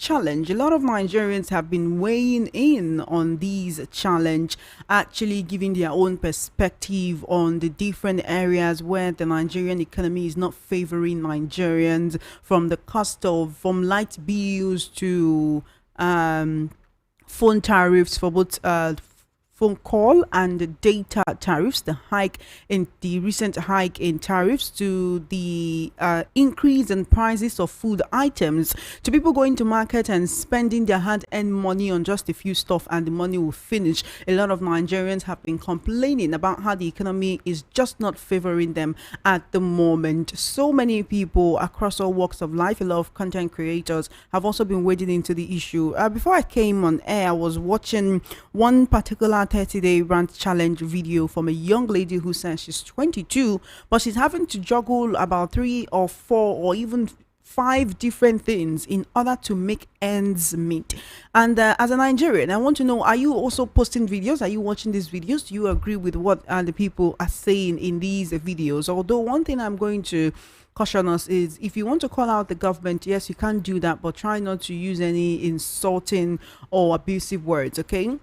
challenge. A lot of Nigerians have been weighing in on these challenge, actually giving their own perspective on the different areas where the Nigerian economy is not favoring Nigerians, from the cost of from light bills to phone tariffs for both phone call and the data tariffs, the recent hike in tariffs, to the increase in prices of food items, to people going to market and spending their hard-earned money on just a few stuff and the money will finish. A lot of Nigerians have been complaining about how the economy is just not favoring them at the moment. So many people across all walks of life, a lot of content creators have also been wading into the issue. Before I came on air, I was watching one particular 30-day rant challenge video from a young lady who says she's 22, but she's having to juggle about 3 or 4 or even 5 different things in order to make ends meet. And as a Nigerian, I want to know, are you also posting videos? Are you watching these videos? Do you agree with what the people are saying in these videos? Although one thing I'm going to caution us is, if you want to call out the government, yes, you can do that, but try not to use any insulting or abusive words, okay?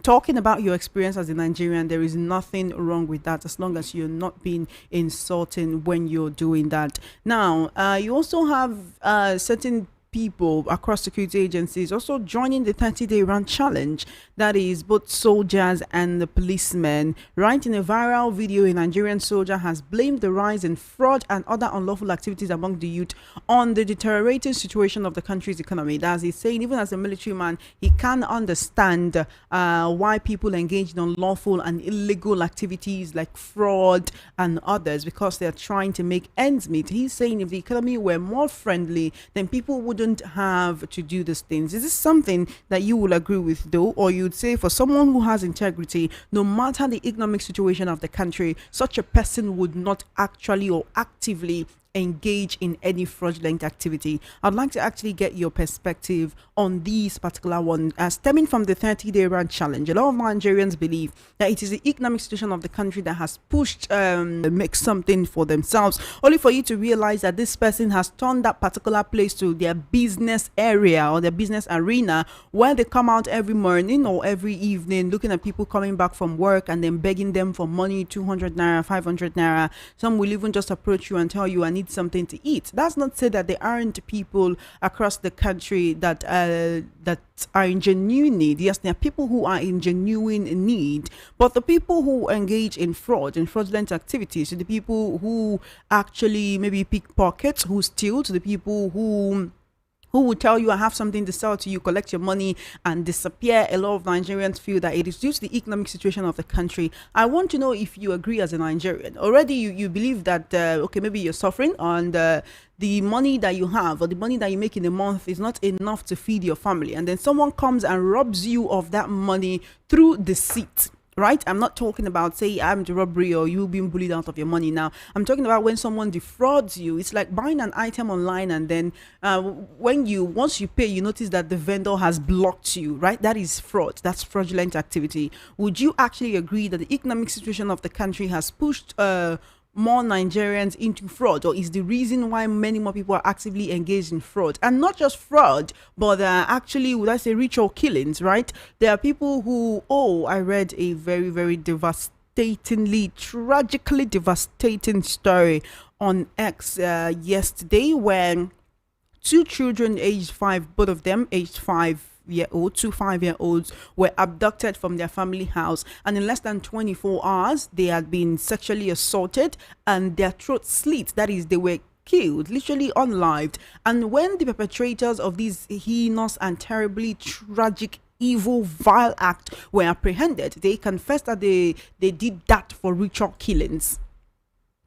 Talking about your experience as a Nigerian, there is nothing wrong with that, as long as you're not being insulting when you're doing that. Now, you also have certain people across security agencies also joining the 30-day run challenge. That is both soldiers and the policemen. Right, in a viral video, a Nigerian soldier has blamed the rise in fraud and other unlawful activities among the youth on the deteriorating situation of the country's economy. That's, he's saying, even as a military man, he can understand why people engage in unlawful and illegal activities like fraud and others, because they're trying to make ends meet. He's saying if the economy were more friendly, then people wouldn't have to do these things. Is this something that you will agree with, though? Or you'd say, for someone who has integrity, no matter the economic situation of the country, such a person would not actually or actively engage in any fraudulent activity? I'd like to actually get your perspective on these particular one, stemming from the 30-day run challenge. A lot of Nigerians believe that it is the economic situation of the country that has pushed make something for themselves, only for you to realize that this person has turned that particular place to their business area or their business arena, where they come out every morning or every evening looking at people coming back from work and then begging them for money, 200 naira, 500 naira. Some will even just approach you and tell you, I need something to eat. That's not to say that there aren't people across the country that are in genuine need. Yes, there are people who are in genuine need, but the people who engage in fraud and fraudulent activities, to the people who actually maybe pickpockets, who steal, to the people who will tell you, I have something to sell to you, collect your money and disappear. A lot of Nigerians feel that it is due to the economic situation of the country. I want to know if you agree as a Nigerian. Already you believe that, okay, maybe you're suffering and the money that you have or the money that you make in a month is not enough to feed your family. And then someone comes and robs you of that money through deceit. Right? I'm not talking about, say, I'm the robbery or you being bullied out of your money now. I'm talking about when someone defrauds you. It's like buying an item online and then once you pay, you notice that the vendor has blocked you, right? That is fraud. That's fraudulent activity. Would you actually agree that the economic situation of the country has pushed more Nigerians into fraud, or is the reason why many more people are actively engaged in fraud? And not just fraud, but actually, would I say, ritual killings, right? There are people who, I read a very, very devastatingly, tragically devastating story on X yesterday, when 2 children aged 5, both of them aged 5-year-old, 2 5-year-olds were abducted from their family house, and in less than 24 hours they had been sexually assaulted and their throats slit. That is, they were killed, literally unlived. And when the perpetrators of this heinous and terribly tragic, evil, vile act were apprehended, they confessed that they did that for ritual killings.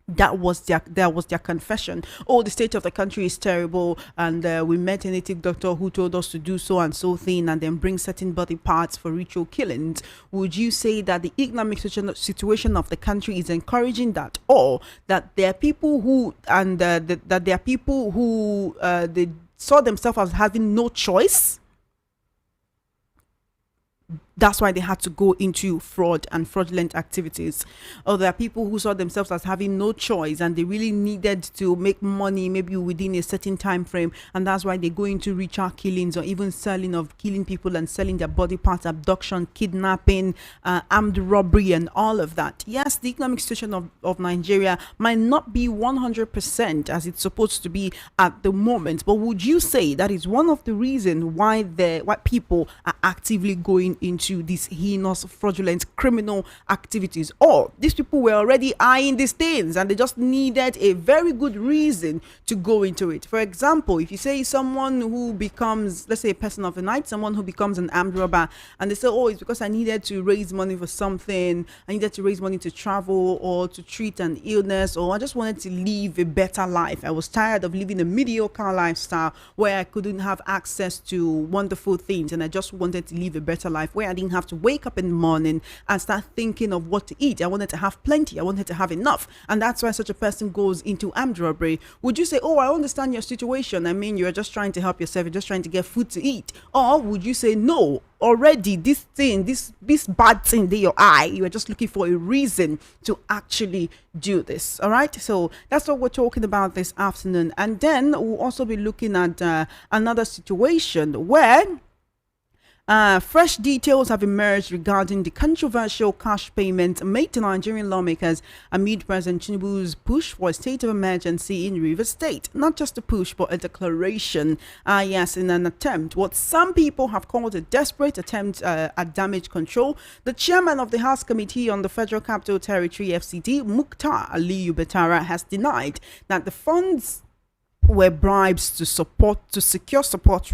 That was their confession. The state of the country is terrible, and we met a native doctor who told us to do so and so thing and then bring certain body parts for ritual killings. Would you say that the economic situation of the country is encouraging that, or that there are people who they saw themselves as having no choice That's why they had to go into fraud and fraudulent activities. Or there are people who saw themselves as having no choice and they really needed to make money maybe within a certain time frame, and that's why they go into ritual killings or even selling of killing people and selling their body parts, abduction, kidnapping, armed robbery, and all of that. Yes, the economic situation of Nigeria might not be 100% as it's supposed to be at the moment, but would you say that is one of the reasons why people are actively going into these heinous, fraudulent, criminal activities? Or these people were already eyeing these things and they just needed a very good reason to go into it? For example, if you say someone who becomes, let's say, a person of the night, someone who becomes an armed robber, and they say, oh, it's because I needed to raise money for something, I needed to raise money to travel or to treat an illness, or I just wanted to live a better life. I was tired of living a mediocre lifestyle where I couldn't have access to wonderful things, and I just wanted to live a better life where I didn't have to wake up in the morning and start thinking of what to eat. I wanted to have plenty. I wanted to have enough. And that's why such a person goes into armed robbery. Would you say, oh, I understand your situation. I mean, you're just trying to help yourself. You're just trying to get food to eat. Or would you say, no, already this thing, this bad thing in your eye, you are just looking for a reason to actually do this? All right. So that's what we're talking about this afternoon. And then we'll also be looking at another situation where fresh details have emerged regarding the controversial cash payment made to Nigerian lawmakers amid President Tinubu's push for a state of emergency in Rivers State. Not just a push, but a declaration, yes, in an attempt, what some people have called a desperate attempt at damage control. The chairman of the House Committee on the Federal Capital Territory, FCT, Mukhtar Aliyu Betara, has denied that the funds were bribes to secure support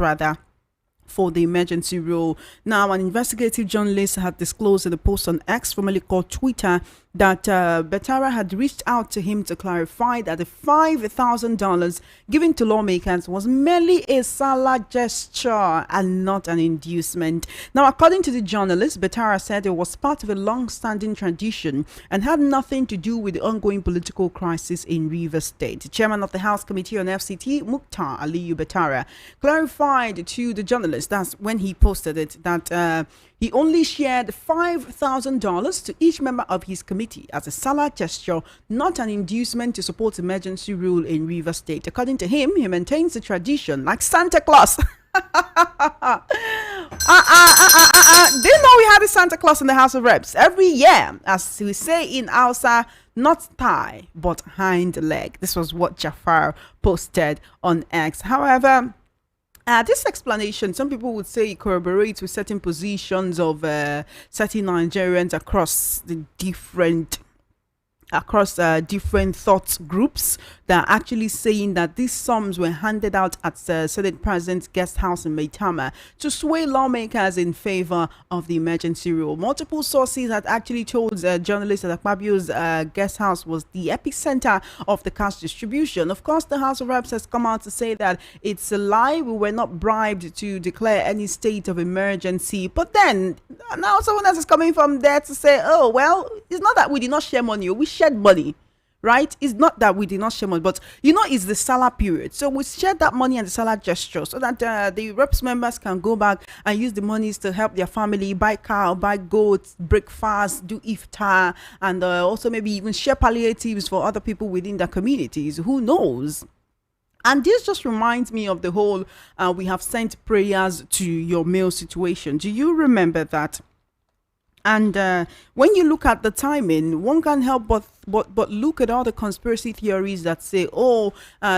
for the emergency rule. Now, an investigative journalist had disclosed in a post on X, formerly called Twitter, that Betara had reached out to him to clarify that the $5,000 given to lawmakers was merely a Sallah gesture and not an inducement. Now, according to the journalist, Betara said it was part of a long-standing tradition and had nothing to do with the ongoing political crisis in Rivers State. The chairman of the House Committee on FCT, Mukhtar Aliyu Betara, clarified to the journalist, that's when he posted it, that he only shared $5,000 to each member of his committee as a Sallah gesture, not an inducement to support emergency rule in Rivers State. According to him, he maintains the tradition like Santa Claus. Do you know we had a Santa Claus in the House of Reps every year? As we say in Hausa, not thigh, but hind leg. This was what Jafar posted on X. However, this explanation, some people would say, it corroborates with certain positions of certain Nigerians across different thought groups that are actually saying that these sums were handed out at the Senate President's guest house in Maitama to sway lawmakers in favor of the emergency rule. Multiple sources had actually told journalists that Akpabio's guest house was the epicenter of the cash distribution. Of course, the House of Reps has come out to say that it's a lie. We were not bribed to declare any state of emergency. But then now someone else is coming from there to say, oh, well, it's not that we did not share money. We shared money, right? It's not that we did not share money, but it's the Sallah period. So we shared that money and the Sallah gesture so that the reps members can go back and use the monies to help their family, buy cow, buy goats, break fast, do iftar, and also maybe even share palliatives for other people within their communities. Who knows? And this just reminds me of the whole we have sent prayers to your mail situation. Do you remember that? And when you look at the timing, one can't help but look at all the conspiracy theories that say,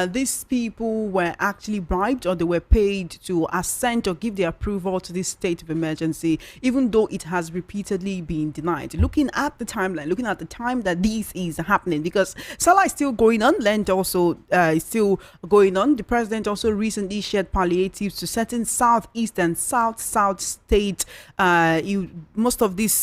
these people were actually bribed or they were paid to assent or give their approval to this state of emergency, even though it has repeatedly been denied. Looking at the timeline, looking at the time that this is happening, because Sallah is still going on, Lent also is still going on. The president also recently shared palliatives to certain southeast and south states. Most of these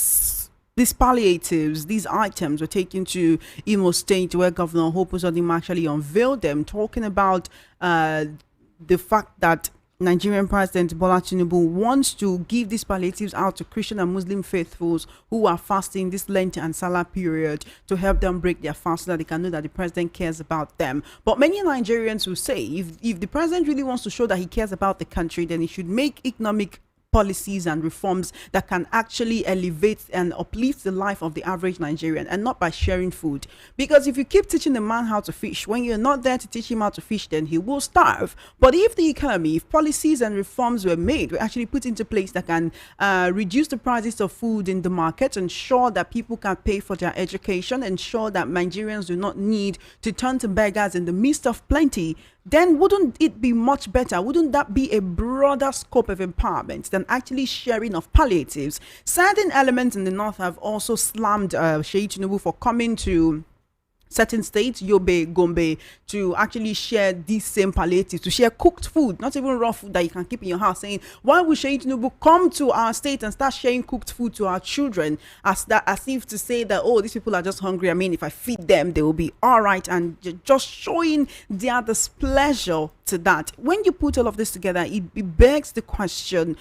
palliatives, these items were taken to Imo State, where Governor Hope Uzodinma actually unveiled them, talking about the fact that Nigerian President Bola Tinubu wants to give these palliatives out to Christian and Muslim faithfuls who are fasting this Lent and Salah period to help them break their fast so that they can know that the president cares about them. But many Nigerians will say if the president really wants to show that he cares about the country, then he should make economic policies and reforms that can actually elevate and uplift the life of the average Nigerian, and not by sharing food. Because if you keep teaching a man how to fish, when you're not there to teach him how to fish, then he will starve. But if the economy, if policies and reforms were made, were actually put into place that can reduce the prices of food in the market, ensure that people can pay for their education, ensure that Nigerians do not need to turn to beggars in the midst of plenty, then wouldn't it be much better? Wouldn't that be a broader scope of empowerment than actually sharing of palliatives? Certain elements in the north have also slammed Sheyi Tinubu for coming to certain states, Yobe, Gombe, to actually share these same palliatives, to share cooked food, not even raw food that you can keep in your house, saying, why would Sheyi Tinubu come to our state and start sharing cooked food to our children, as if to say that, oh, these people are just hungry. I mean, if I feed them, they will be all right, and just showing their displeasure to that. When you put all of this together, it begs the question,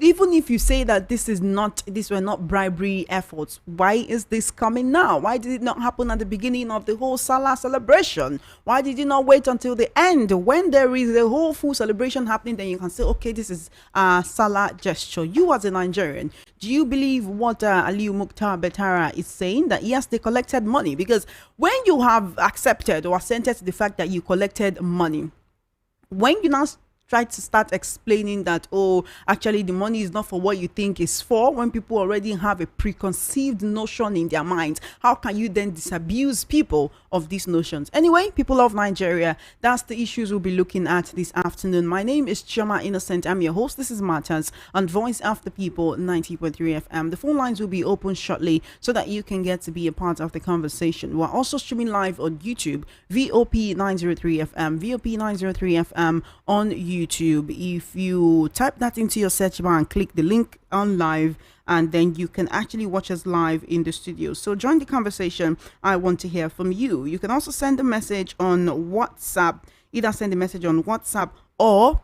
even if you say that these were not bribery efforts, why is this coming now? Why did it not happen at the beginning of the whole Sallah celebration? Why did you not wait until the end? When there is a whole full celebration happening, then you can say, okay, this is a Sallah gesture. You as a Nigerian, do you believe what Aliyu Mukhtar Betara is saying, that yes, they collected money? Because when you have accepted or assented to the fact that you collected money, when you now try to start explaining that, oh, actually the money is not for what you think it's for, when people already have a preconceived notion in their minds, how can you then disabuse people of these notions? Anyway, people of Nigeria, that's the issues we'll be looking at this afternoon. My name is Choma Innocent. I'm your host. This is Matters on Voice of the People 90.3 FM. The phone lines will be open shortly so that you can get to be a part of the conversation. We're also streaming live on YouTube, VOP 903 FM, VOP 903 FM on YouTube. If you type that into your search bar and click the link on live, and then you can actually watch us live in the studio. So join the conversation. I want to hear from you. You can also send a message on WhatsApp, either send a message on WhatsApp or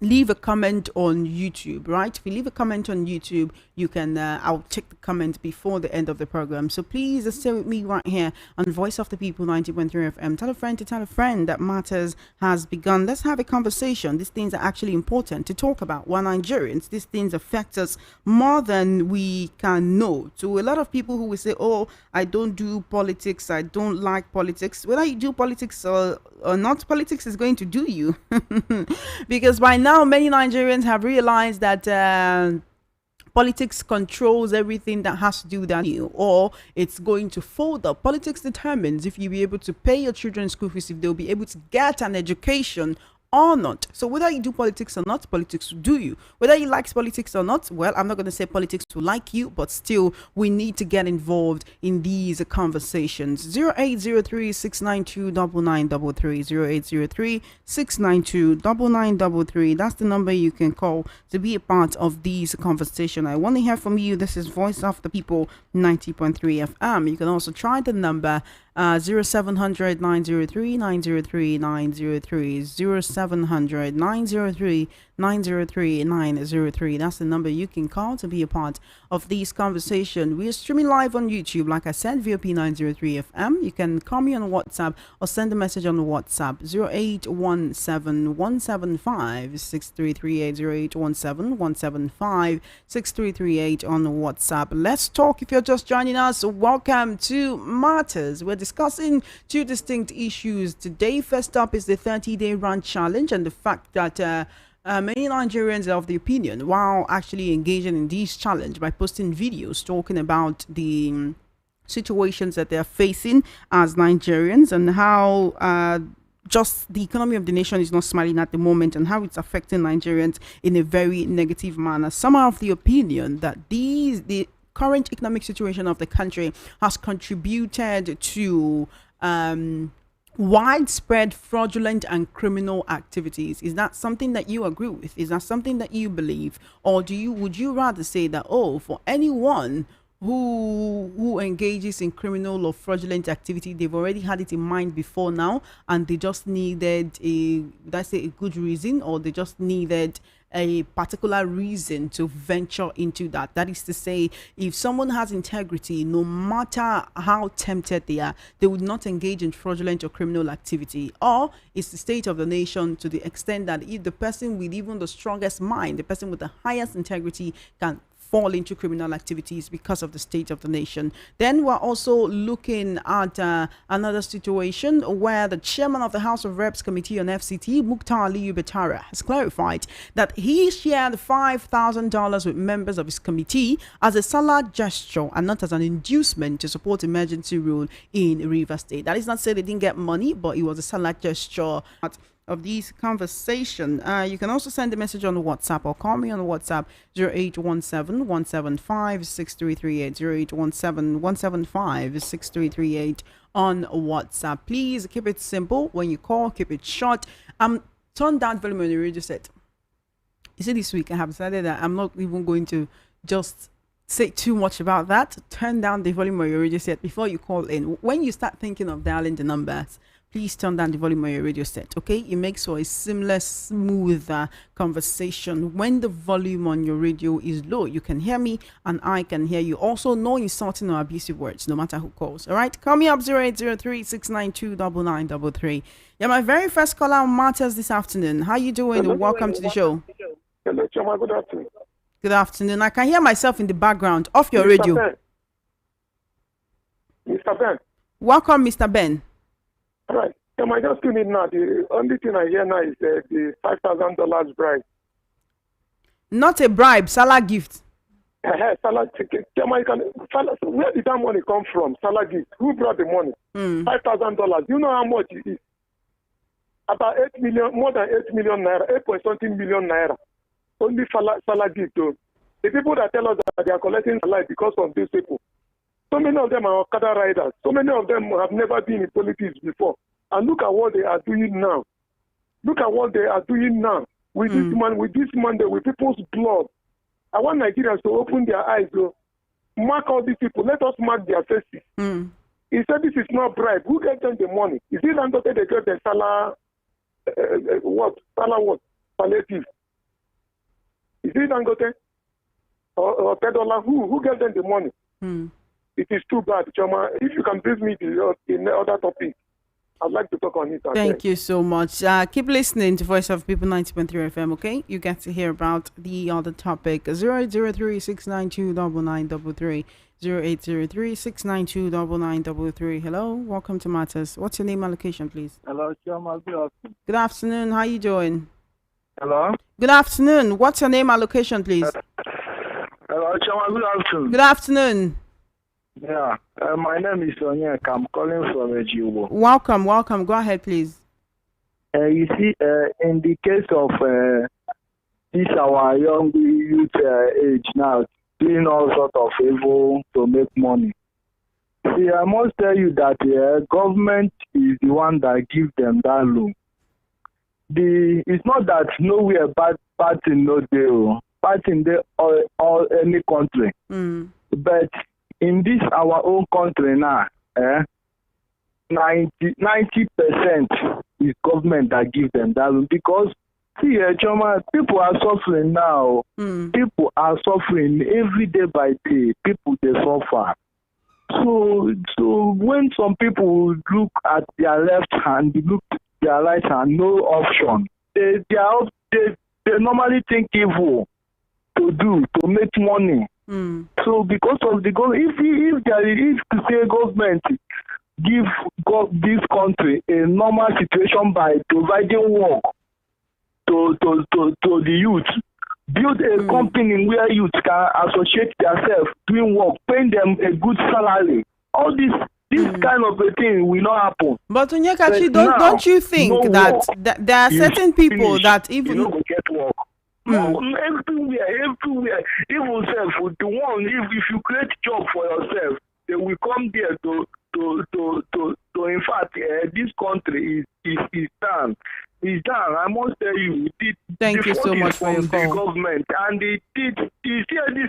leave a comment on YouTube, right? If you leave a comment on YouTube, you can, I'll check the comment before the end of the program. So please stay with me right here on Voice of the People 90.3 FM. Tell a friend to tell a friend that Matters has begun. Let's have a conversation. These things are actually important to talk about. We're Nigerians. These things affect us more than we can know. To a lot of people who will say, oh, I don't do politics, I don't like politics. Whether you do politics or not, politics is going to do you. Because by now, many Nigerians have realized that politics controls everything that has to do with you, or it's going to fold up. Politics determines if you'll be able to pay your children's school fees, if they'll be able to get an education or not. So whether you do politics or not, politics will do you. Whether you like politics or not, well, I'm not going to say politics will like you, but still we need to get involved in these conversations. 0803 692 9933, 0803 692 9933. That's the number you can call to be a part of these conversation. I want to hear from you. This is Voice of the People 90.3 FM. You can also try the number 0700 903 903 903, 0700 903 903 903. That's the number you can call to be a part of this conversation. We are streaming live on YouTube, like I said, VOP 903 FM. You can call me on WhatsApp or send a message on WhatsApp 0817 175 6338, 0817 175 6338 on WhatsApp. Let's talk. If you're just joining us, welcome to Matters. We're discussing two distinct issues today. First up is the 30-day run challenge and the fact that many Nigerians are of the opinion, while actually engaging in this challenge by posting videos talking about the situations that they're facing as Nigerians, and how just the economy of the nation is not smiling at the moment, and how it's affecting Nigerians in a very negative manner. Some are of the opinion that the current economic situation of the country has contributed to widespread fraudulent and criminal activities. Is that something that you agree with? Is that something that you believe? Or would you rather say that, oh, for anyone who engages in criminal or fraudulent activity, they've already had it in mind before now, and they just needed a good reason, or they just needed a particular reason to venture into that. That is to say, if someone has integrity, no matter how tempted they are, they would not engage in fraudulent or criminal activity. Or it's the state of the nation, to the extent that if the person with even the strongest mind, the person with the highest integrity, can fall into criminal activities because of the state of the nation. Then we're also looking at another situation where the chairman of the House of Reps Committee on FCT, Mukhtar Aliyu Betara, has clarified that he shared $5,000 with members of his committee as a Sallah gesture and not as an inducement to support emergency rule in Rivers State. That is not say they didn't get money, but it was a Sallah gesture of these conversation. You can also send a message on WhatsApp or call me on WhatsApp 0817-175-6338, 0817-175-6338 on WhatsApp. Please keep it simple. When you call, keep it short. Turn down volume on your radio set. You see, this week I have decided that I'm not even going to just say too much about that. Turn down the volume on your radio set before you call in. When you start thinking of dialing the numbers, please turn down the volume on your radio set, okay? It makes for a seamless, smooth conversation. When the volume on your radio is low, you can hear me and I can hear you. Also, no insulting or abusive words, no matter who calls, all right? Call me up 0803-692-9933. You're my very first caller on Matters this afternoon. How you doing? Hello. Welcome to the show. Hello, Choma. Good afternoon. Good afternoon. I can hear myself in the background. Off your radio. Ben. Mr. Ben. Welcome, Mr. Ben. All right. I just tune in now. The only thing I hear now is the $5,000 bribe. Not a bribe, Sallah gift. Sallah ticket. Where did that money come from? Sallah gift. Who brought the money? $5,000. You know how much it is? About 8 million, more than 8 million naira, 8.something million naira. Only Sallah gift. Though. The people that tell us that they are collecting Sallah because of these people. So many of them are Okada riders. So many of them have never been in politics before. And look at what they are doing now. Look at what they are doing now with this man, with people's blood. I want Nigerians to open their eyes, to mark all these people. Let us mark their faces. He said this is not bribe. Who gave them the money? Is it Dangote they gave the Sallah, what? Sallah what? Palliative. Is it Dangote? Or Tedola? Who gave them the money? It is too bad, Choma. If you can brief me in the other topic, I'd like to talk on it. Thank you so much. Keep listening to Voice of People 90.3 FM, okay? You get to hear about the other topic. 0803-692-9933. 0803-692-9933. Hello, welcome to Matters. What's your name and location, please? Hello, Choma. Good afternoon. How you doing? Hello? Good afternoon. What's your name and location, please? Hello, Choma. Good afternoon. Good afternoon. Yeah, my name is Onyeka. I'm calling from Ejiwo. Welcome. Go ahead, please. You see, in the case of this our young youth age now, doing all sorts of evil to make money. See, I must tell you that government is the one that gives them that loan. It's not that nowhere bad thing no deal, bad thing there all any country, but in this our own country now, 90% is government that gives them that loan. Because see, Choma, people are suffering now. People are suffering every day by day. People they suffer. So when some people look at their left hand, they look at their right hand, no option. They normally think evil to make money. So because of the government, if the government give this country a normal situation by providing work to the youth, build a company where youth can associate themselves, doing work, paying them a good salary. All this kind of a thing will not happen. But Onyekachi, don't you think that there are certain people that even you don't get work? Everywhere, even self with the one. If you create job for yourself, they will come there to in fact, this country is done. It's done. I must tell you. Thank you so much for your call. Government and this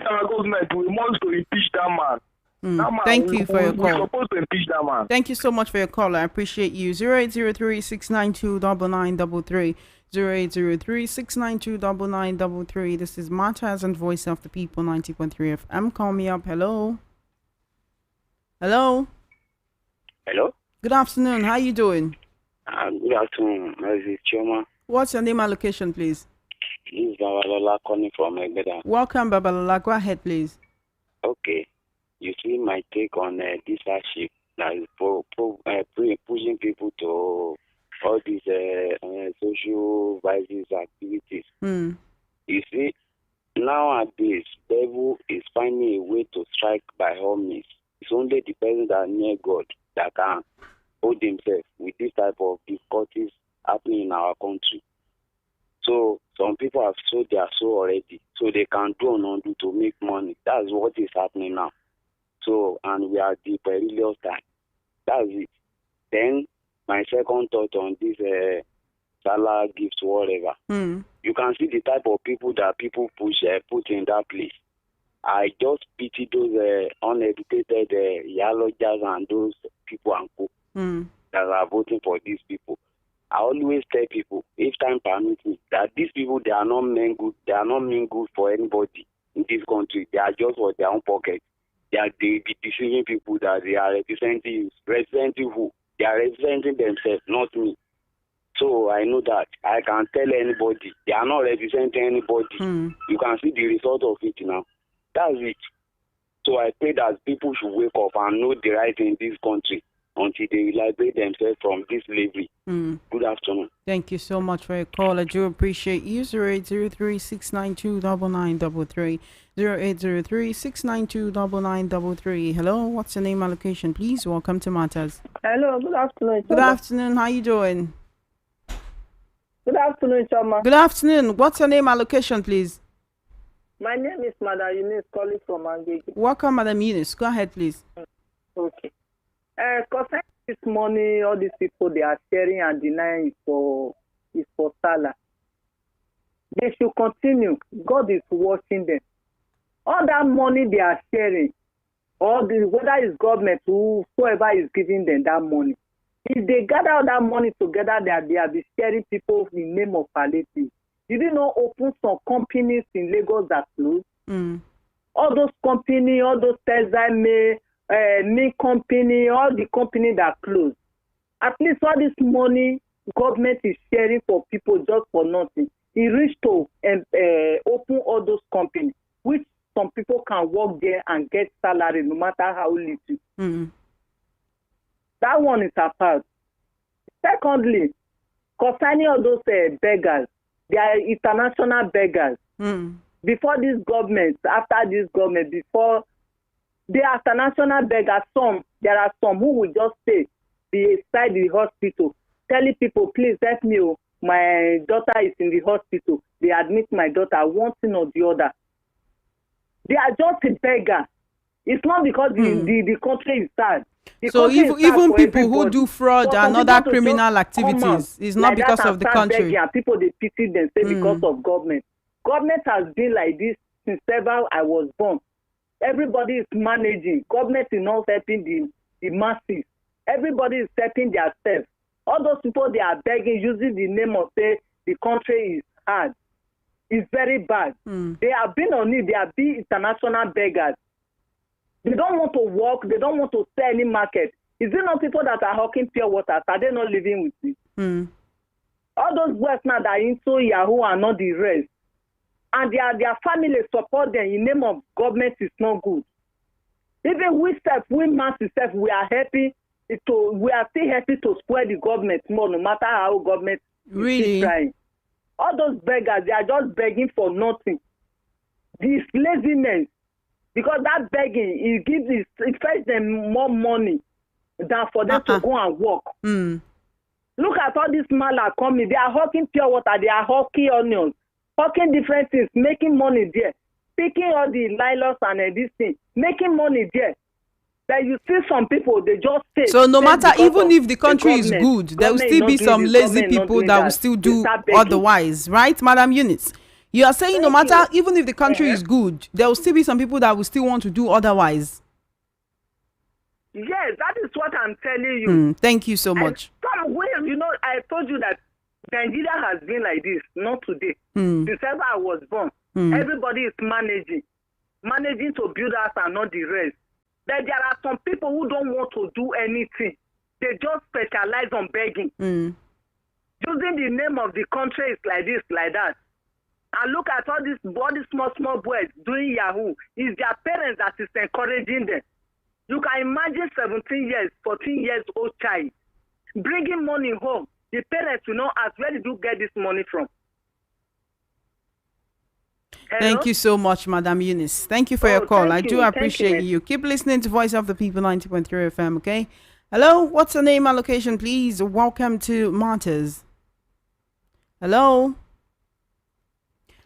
our government. We must to impeach that man. That man, Thank you for your we're call. supposed to impeach that man. Thank you so much for your call. I appreciate you. 0803-692-9933. 0803-692-9933. This is Matters and Voice of the People 90.3 FM. Call me up. Hello. Hello. Hello? Good afternoon. How you doing? Good afternoon. This is Chioma. What's your name and location, please? This is Babalola calling from Egbeda. Welcome, Babalola. Go ahead, please. Okay. You see my take on this hardship that is pushing people to all these social vices activities. You see, nowadays, devil is finding a way to strike by all means. It's only the person that near God that can hold himself with this type of difficulties happening in our country. So some people have sold their soul already, so they can do and undo to make money. That's what is happening now. So, and we are at the perilous time. That's it. Then my second thought on this Sallah gifts, whatever. You can see the type of people that people put in that place. I just pity those uneducated yalogers and those people and co that are voting for these people. I always tell people, if time permits me, that these people, they are not meant good. They are not mean good for anybody in this country. They are just for their own pocket. They are the deceiving people that they are representing. Representing who? They are representing themselves, not me. So I know that I can tell anybody. They are not representing anybody. You can see the result of it now. That's it. So I pray that people should wake up and know the right in this country until they liberate themselves from this slavery. Good afternoon. Thank you so much for your call. I do appreciate you. 0803-692-9933. 0803-692-9933. Hello, what's your name and location, please? Welcome to Matters. Hello, good afternoon. Good afternoon. How you doing? Good afternoon, Choma. Good afternoon. What's your name and location, please? My name is Madam Eunice calling from Angege. Welcome, Madam Eunice. Go ahead, please. Okay. Concerning this money, all these people they are sharing and denying is for Sallah. They should continue. God is watching them. All that money they are sharing, whether it's government, whoever is giving them that money, if they gather all that money together, they are be sharing people in the name of palliative. Did you know open some companies in Lagos that closed? All those companies, all those textile me company, all the company that closed. At least all this money government is sharing for people just for nothing. It reached to open all those companies, which some people can work there and get salary no matter how little. That one is apart. Secondly, concerning all those beggars, they are international beggars. Before this government, after this government, before they are international beggars. There are some who will just stay beside the hospital, telling people, please help me. My daughter is in the hospital. They admit my daughter, one thing or the other. They are just a beggar. It's not because the country is sad. So even people who do fraud and other criminal activities is not because of the country. People they pity them say because of government. Government has been like this since ever I was born. Everybody is managing. Government is not helping the masses. Everybody is helping themselves. All those people they are begging using the name of say the country is hard. It's very bad. They have been on it. They have been international beggars. They don't want to work. They don't want to sell any market. Is it not people that are hawking pure water? Are they not living with it? All those boys now that are into Yahoo and not the rest. And their family support them in the name of government is not good. Even we mass itself, we are still happy to square the government more, no matter how government is trying. All those beggars, they are just begging for nothing. This laziness, because that begging, it fetch them more money than for them to go and work. Look at all these mala coming. They are hawking pure water. They are hawking onions, hawking different things, making money there. Picking all the lilacs and this thing, making money there. That you see some people, they just stay. So no matter, even if the country is good, there will still be some lazy people that will still do otherwise, right, Madam Eunice? You are saying no matter, even if the country is good, there will still be some people that will still want to do otherwise. Yes, that is what I'm telling you. Thank you so much. I told you that Nigeria has been like this, not today. Since ever I was born, everybody is managing to build us and not the rest. But there are some people who don't want to do anything. They just specialize on begging. Using the name of the country is like this, like that. And look at all these small boys doing Yahoo. It's their parents that is encouraging them. You can imagine 17 years, 14 years old child bringing money home. The parents will not ask, where did you get this money from? Hello? Thank you so much, Madam Eunice. Thank you for your call. I do appreciate you. Keep listening to Voice of the People 90.3 FM, okay? Hello, what's your name and location, please? Welcome to Martyrs. Hello?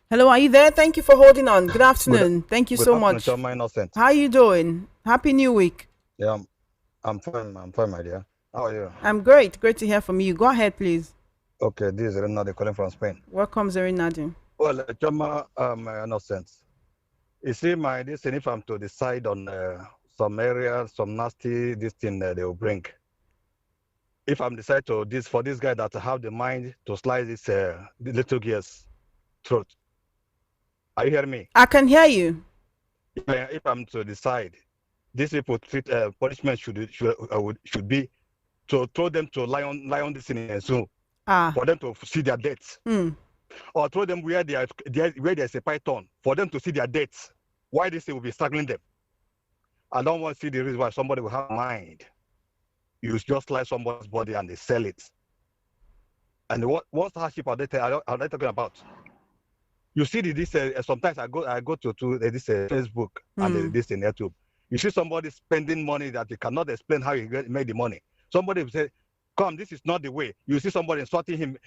Hello, are you there? Thank you for holding on. Good afternoon. Thank you so much. How are you doing? Happy New Week. Yeah, I'm fine, my dear. How are you? I'm great. Great to hear from you. Go ahead, please. Okay, this is Renadi calling from Spain. Welcome, Renadi. Well, Choma, innocent. You see, if I'm to decide on some area, some nasty this thing they will bring. If I'm decide to for this guy that have the mind to slice this little girl's throat. Are you hearing me? I can hear you. If I'm to decide, these people treat punishment should be to throw them to lie on this in a zoo for them to see their deaths, or throw them where there's a python for them to see their deaths. Why this thing will be struggling them? I don't want to see the reason why somebody will have mind. You just like somebody's body and they sell it. And what's the hardship are they talking about? You see this. Sometimes I go to this Facebook and this in YouTube. You see somebody spending money that you cannot explain how he made the money. Somebody will say, "Come, this is not the way." You see somebody insulting him.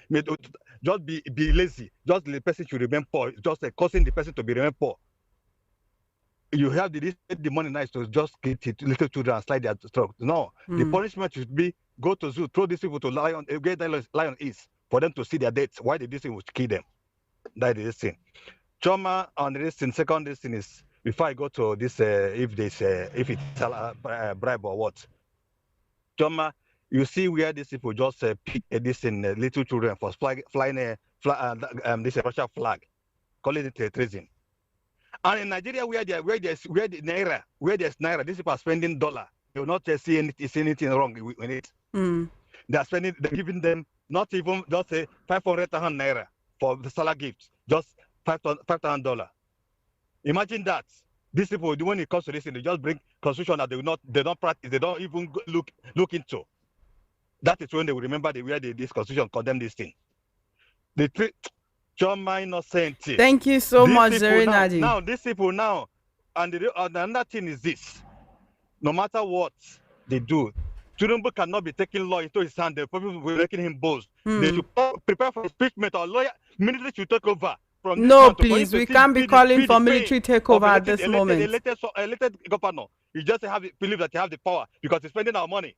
Just be lazy. Just the person should remain poor. Just causing the person to be remain poor. You have the money nice to just get it, little children and slide their throat. No, the punishment should be go to zoo, throw these people to lion is for them to see their deaths. Why did this thing kill them? That is this thing. Trauma on this thing. Second, this thing is before I go to this. If it's a bribe or what. Trauma, you see where these people just pick this in little children for flying this Russian flag, calling it treason. And in Nigeria, where there's naira, these people are spending dollar. They will not see anything wrong with it. They're giving them not even just 500,000 naira for the Sallah gifts, just $5,000. Imagine that. These people, when it comes to this, they just bring constitution that they don't practice, they don't even look into. That is when they will remember where this constitution condemn this thing. They treat Choma innocent. Thank you so much, Zerinadi. Now, these people now, and another thing is this: no matter what they do, Tinubu cannot be taking law into his hand. The people will making him boast. They should prepare for impeachment, or lawyer military should take over. No, please, we can't be calling for military takeover at this moment. Elected governor, you just believe that you have the power because he's spending our money.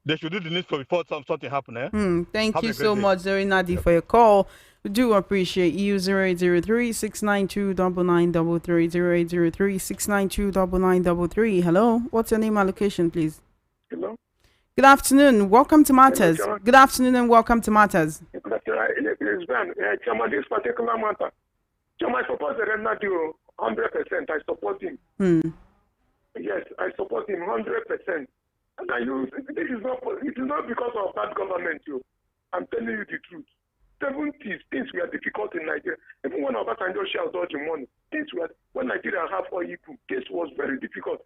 They should do the needful before something happens. Thank you so much, Zerinadi, for your call. We do appreciate you. 0803-692-9933, 0803-692-9933. Hello, what's your name and location, please? Hello. Good afternoon. Welcome to Matters. Hello, good afternoon and welcome to Matters. Chama, this particular matter, Chama, I support the Renadi 100%. I support him. Yes, I support him 100%. And this is not because of bad government, you. I'm telling you the truth. 70s, things were difficult in Nigeria. Even when Obasanjo shared dodging money, when Nigeria have oil, this was very difficult.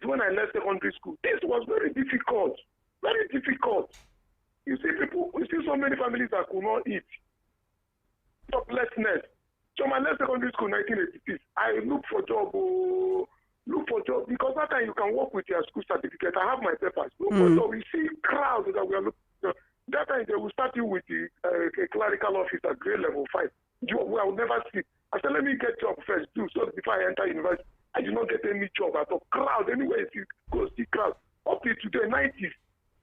When I left secondary school, this was very difficult. Very difficult. You see so many families that could not eat. Joblessness. So my left secondary school, 1986, I look for job because that time you can work with your school certificate. I have my papers. Look for job. We see crowds that we are looking for. That time they will start you with the clerical officer, grade level 5. Job I will never see. I said, let me get job first, too. So before I enter university, I did not get any job at all. Crowd, anywhere if you go see crowd. Up to today, 90s,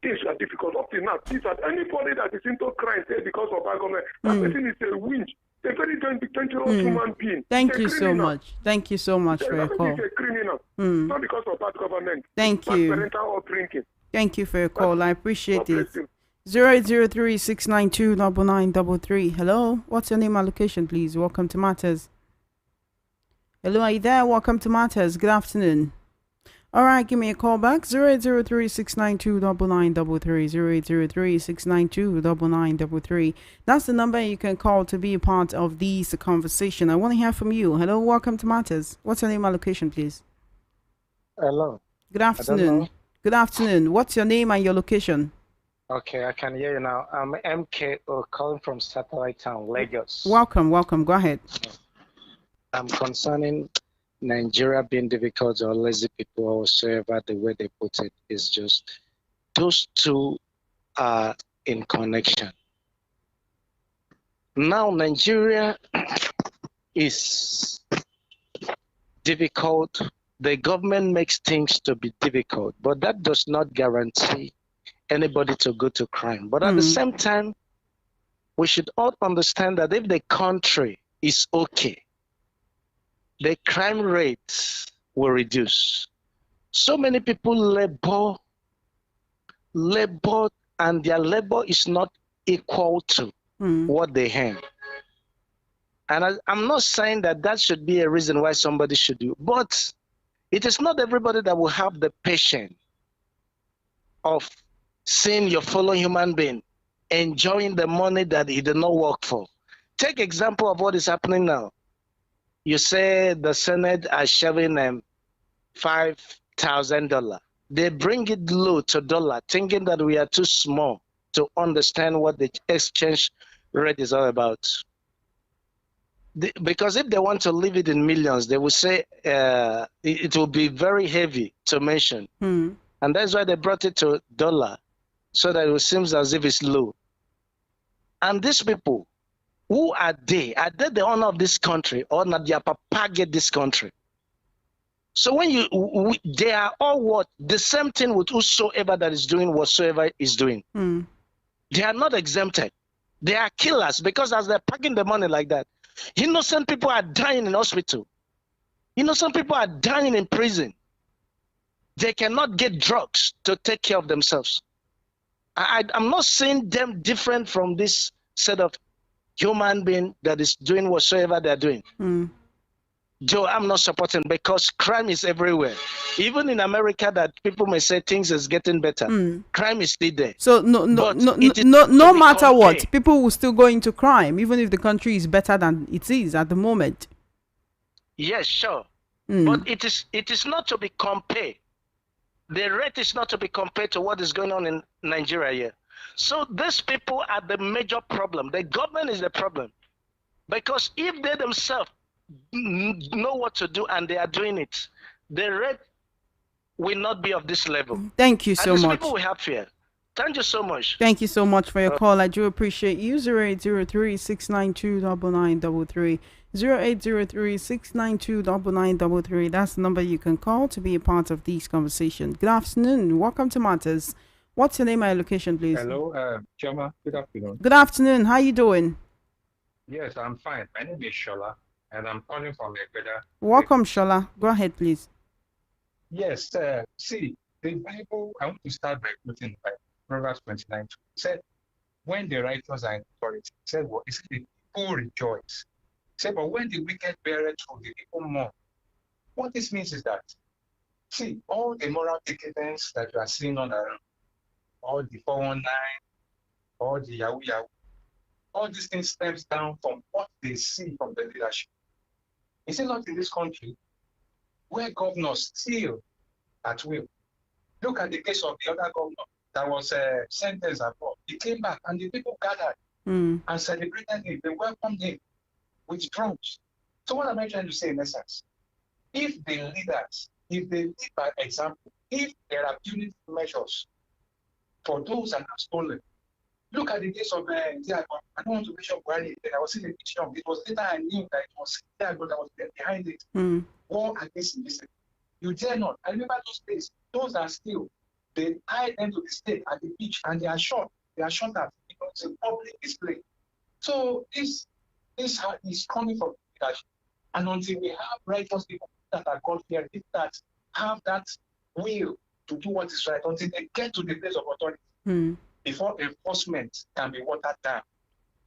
things are difficult. Up to now, anybody that is into crime, say because of our government, that person is a winch. A very dangerous human being. Thank you so much. Thank you so much for your call. He's a criminal. Not because of bad government. Thank you. Bad parental upbringing. Thank you for your call. I appreciate it. 0803-692-9933. Hello. What's your name and location, please? Welcome to Matters. Hello, are you there? Welcome to Matters. Good afternoon. All right, give me a call back. 0803-692-9933. 0803-692-9933. That's the number you can call to be a part of this conversation. I want to hear from you. Hello, welcome to Matters. What's your name and location, please? Hello. Good afternoon. Good afternoon. What's your name and your location? Okay, I can hear you now. I'm MKO calling from Satellite Town, Lagos. Welcome. Go ahead. I'm concerning Nigeria being difficult or lazy people or whatsoever, the way they put it is just those two are in connection. Now Nigeria is difficult. The government makes things to be difficult, but that does not guarantee anybody to go to crime. But at the same time, we should all understand that if the country is okay, the crime rates will reduce. So many people labor, and their labor is not equal to what they earn. And I'm not saying that should be a reason why somebody should do, but it is not everybody that will have the patience of seeing your fellow human being enjoying the money that he did not work for. Take example of what is happening now. You say the Senate are shoving $5,000. They bring it low to dollar, thinking that we are too small to understand what the exchange rate is all about. Because if they want to leave it in millions, they will say it will be very heavy to mention. And that's why they brought it to dollar, so that it seems as if it's low. And these people, who are they? Are they the owner of this country, or not their papa get this country? So when they are all what? The same thing with whosoever that is doing whatsoever is doing. They are not exempted. They are killers, because as they're packing the money like that, innocent people are dying in hospital. Innocent people are dying in prison. They cannot get drugs to take care of themselves. I'm not seeing them different from this set of human being that is doing whatsoever they're doing. Joe, I'm not supporting, because crime is everywhere. Even in America, that people may say things is getting better. Crime is still there. So no matter what, people will still go into crime, even if the country is better than it is at the moment. Yes, sure. But it is not to be compared. The rate is not to be compared to what is going on in Nigeria here. So these people are the major problem. The government is the problem. Because if they themselves know what to do and they are doing it, the rate will not be of this level. Thank you so much. People will have fear. Thank you so much. Thank you so much for your call. I do appreciate you. 0803-692-9933. 0803-692-9933. That's the number you can call to be a part of this conversation. Good afternoon. Welcome to Matters. What's your name and location, please? Hello, Choma. Good afternoon. Good afternoon. How are you doing? Yes, I'm fine. My name is Shola, and I'm calling from Ecuador. Welcome, Shola. Go ahead, please. Yes, see, the Bible, I want to start by quoting the Bible. Proverbs 29. It said, when the righteous are in authority, it said, well, it said the people rejoice. It said, but when the wicked bear it through, the people mourn. What this means is that, see, all the moral decadence that you are seeing on around, all the 419, all the Yahoo Yahoo, all these things stems down from what they see from the leadership. Is it not in this country where governors steal at will? Look at the case of the other governor that was sentenced abroad. He came back and the people gathered and celebrated him. They welcomed him with drums. So what am I trying to say in essence? If the leaders, if they lead by example, if there are punitive measures for those that have stolen, look at the case of I don't want to mention Buhari. I was in the picture. It was later I knew that it was Diago that was behind it. War against illicit. You dare not. I remember those days. Those are still. They tie them to the state at the beach and they are shot. They are shot at because it's a public display. So this This is coming from leadership. And until we have righteous people that are God fearing, that have that will to do what is right, until they get to the place of authority, before enforcement can be watered down.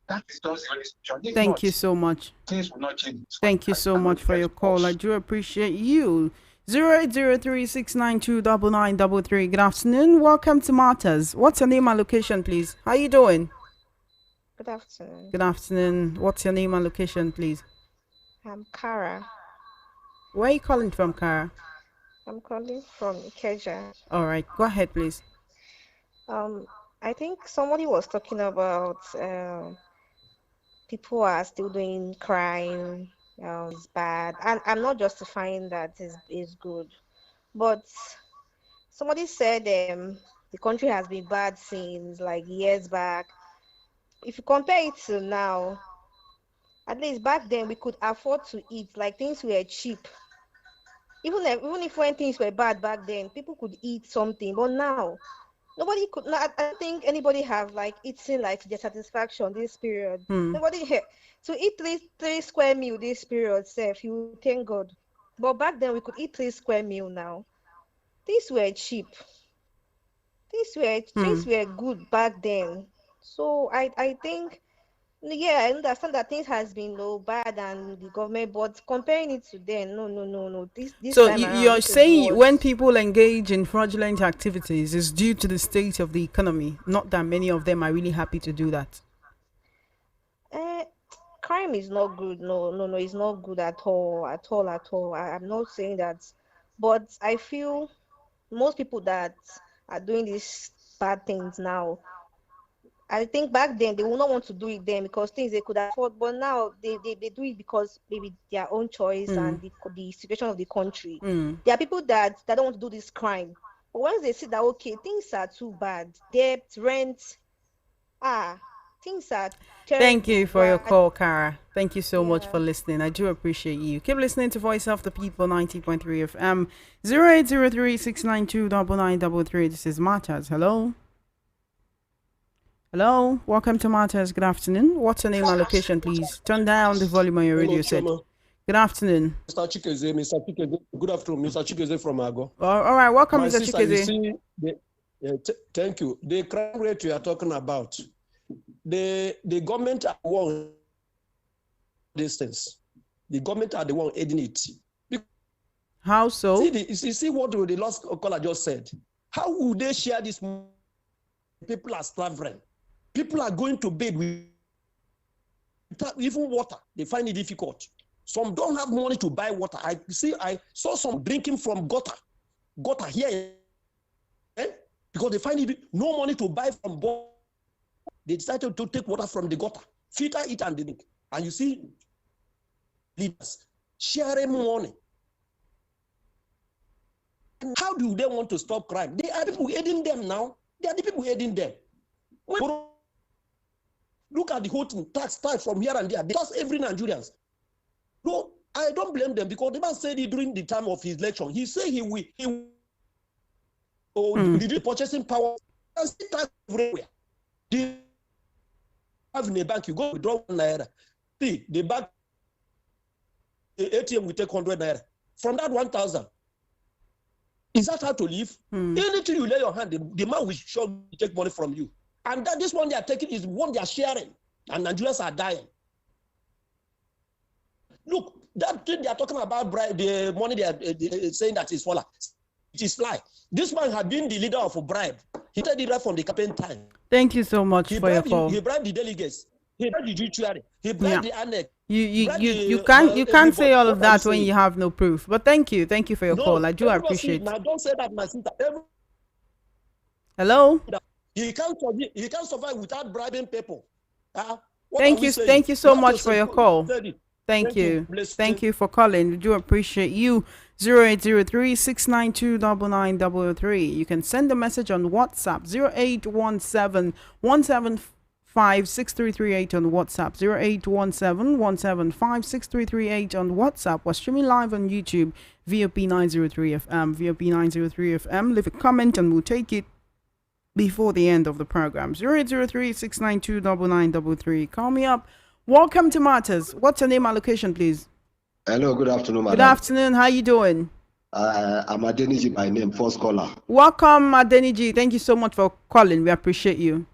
That is just the only solution. Thank you so much. Things will not change. Thank you so much for your call. I do appreciate you. 0803-692-9933. Good afternoon. Welcome to Matters. What's your name and location, please? How you doing? Good afternoon. Good afternoon. What's your name and location, please? I'm Kara. Where are you calling from, Kara? I'm calling from Ikeja. All right. Go ahead, please. I think somebody was talking about people are still doing crime. It's bad. And I'm not justifying that is good. But somebody said the country has been bad since like years back. If you compare it to now, at least back then we could afford to eat, like things were cheap. Even if when things were bad back then, people could eat something. But now, nobody could. I don't think anybody have like eaten like their satisfaction this period. Nobody here to eat three square meal this period. Self, you thank God. But back then we could eat 3 square meal. Now, things were cheap. Things were good back then. So I think. Yeah, I understand that things has been bad and the government, but comparing it to then, no. This so time around, you're saying when people engage in fraudulent activities is due to the state of the economy, not that many of them are really happy to do that. Crime is not good. No, it's not good at all. I'm not saying that, but I feel most people that are doing these bad things now, I think back then they will not want to do it then because things they could afford, but now they do it because maybe their own choice and the situation of the country. There are people that don't want to do this crime, but once they see that okay, things are too bad, debt, rent, things are terrible. Thank you for your call, Kara. Thank you so much for listening. I do appreciate you. Keep listening to Voice of the People 90.3 FM 0803-692-9933. This is Matters. Hello, welcome to Matters. Good afternoon. What's your name and location, please? Turn down the volume on your radio set. Good afternoon. Mr. Chikeze. Good afternoon, Mr. Chikeze from Ago. All right, welcome, Mr. Chikeze. Thank you. The crime rate you are talking about, the government are one distance. The government are the one aiding it. How so? See what the last caller just said. How would they share this? People are starving. People are going to bed with even water. They find it difficult. Some don't have money to buy water. I saw some drinking from gutter here, because they find it no money to buy from bottle. They decided to take water from the gutter, filter it and drink. And you see, leaders sharing money. How do they want to stop crime? They are the people aiding them now. They are the people aiding them. Look at the whole thing, tax from here and there. They tax every Nigerians. No, I don't blame them because the man said it during the time of his election. He said he will the purchasing power and still tax everywhere. You have in a bank, you go withdraw 1 naira. See, the bank, the ATM will take 100 naira. From that 1,000. Is that how to live? Anything you lay your hand, the man will sure take money from you. And that this one they are taking is one they are sharing. And Nigerians are dying. Look, that thing they are talking about, the money they are saying that is Sallah. It is lie. This man had been the leader of a bribe. He did it right from the campaign time. Thank you so much for your call. He bribed the delegates. He bribed the judiciary. He bribed the annex. You can't say all of that when you have no proof. But thank you for your call. I do appreciate it. Now don't say that, my sister. Hello. He can't survive without bribing people. Thank you so much for your call. Thank you for calling. We do appreciate you. 0803-692-9933. You can send a message on WhatsApp 0817-175-6338 on WhatsApp 0817-175-6338 on WhatsApp. We're streaming live on YouTube VOP 903 FM. VOP 903 FM. Leave a comment and we'll take it before the end of the program. 0803-692-9933. Call me up Welcome to Matters. What's your name and location, please? Hello, good afternoon, madam. Good afternoon. How you doing? I'm Adeniji by name, first caller. Welcome, Adeniji. Thank you so much for calling. We appreciate you.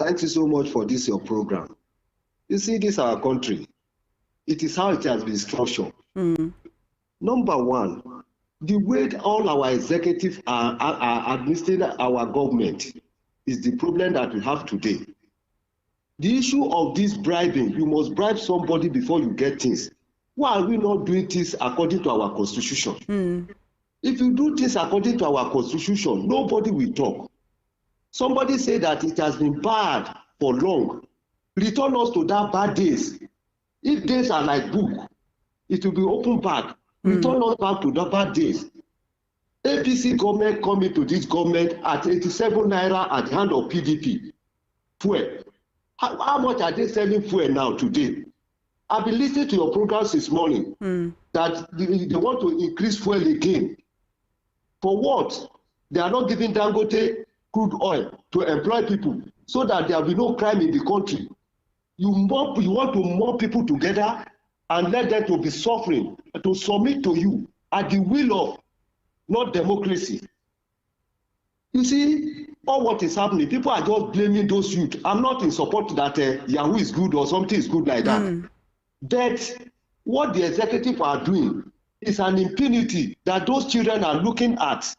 Thank you so much for this, your program. You see, this our country. It is how it has been structured. Number one, the way all our executives are administering our government is the problem that we have today. The issue of this bribing, you must bribe somebody before you get things. Why are we not doing this according to our constitution? If you do this according to our constitution, nobody will talk. Somebody said that it has been bad for long. Return us to that bad days. If days are like book, it will be open back. Return us back to the bad days. APC government coming to this government at 87 naira at the hand of PDP. Fuel. How much are they selling fuel now today? I've been listening to your programs this morning that they want to increase fuel again. For what? They are not giving Dangote crude oil to employ people so that there will be no crime in the country. You want to mob people together and let them to be suffering, to submit to you at the will of not democracy. You see, all what is happening, people are just blaming those youth. I'm not in support that Yahoo is good or something is good like that. But what the executive are doing is an impunity that those children are looking at.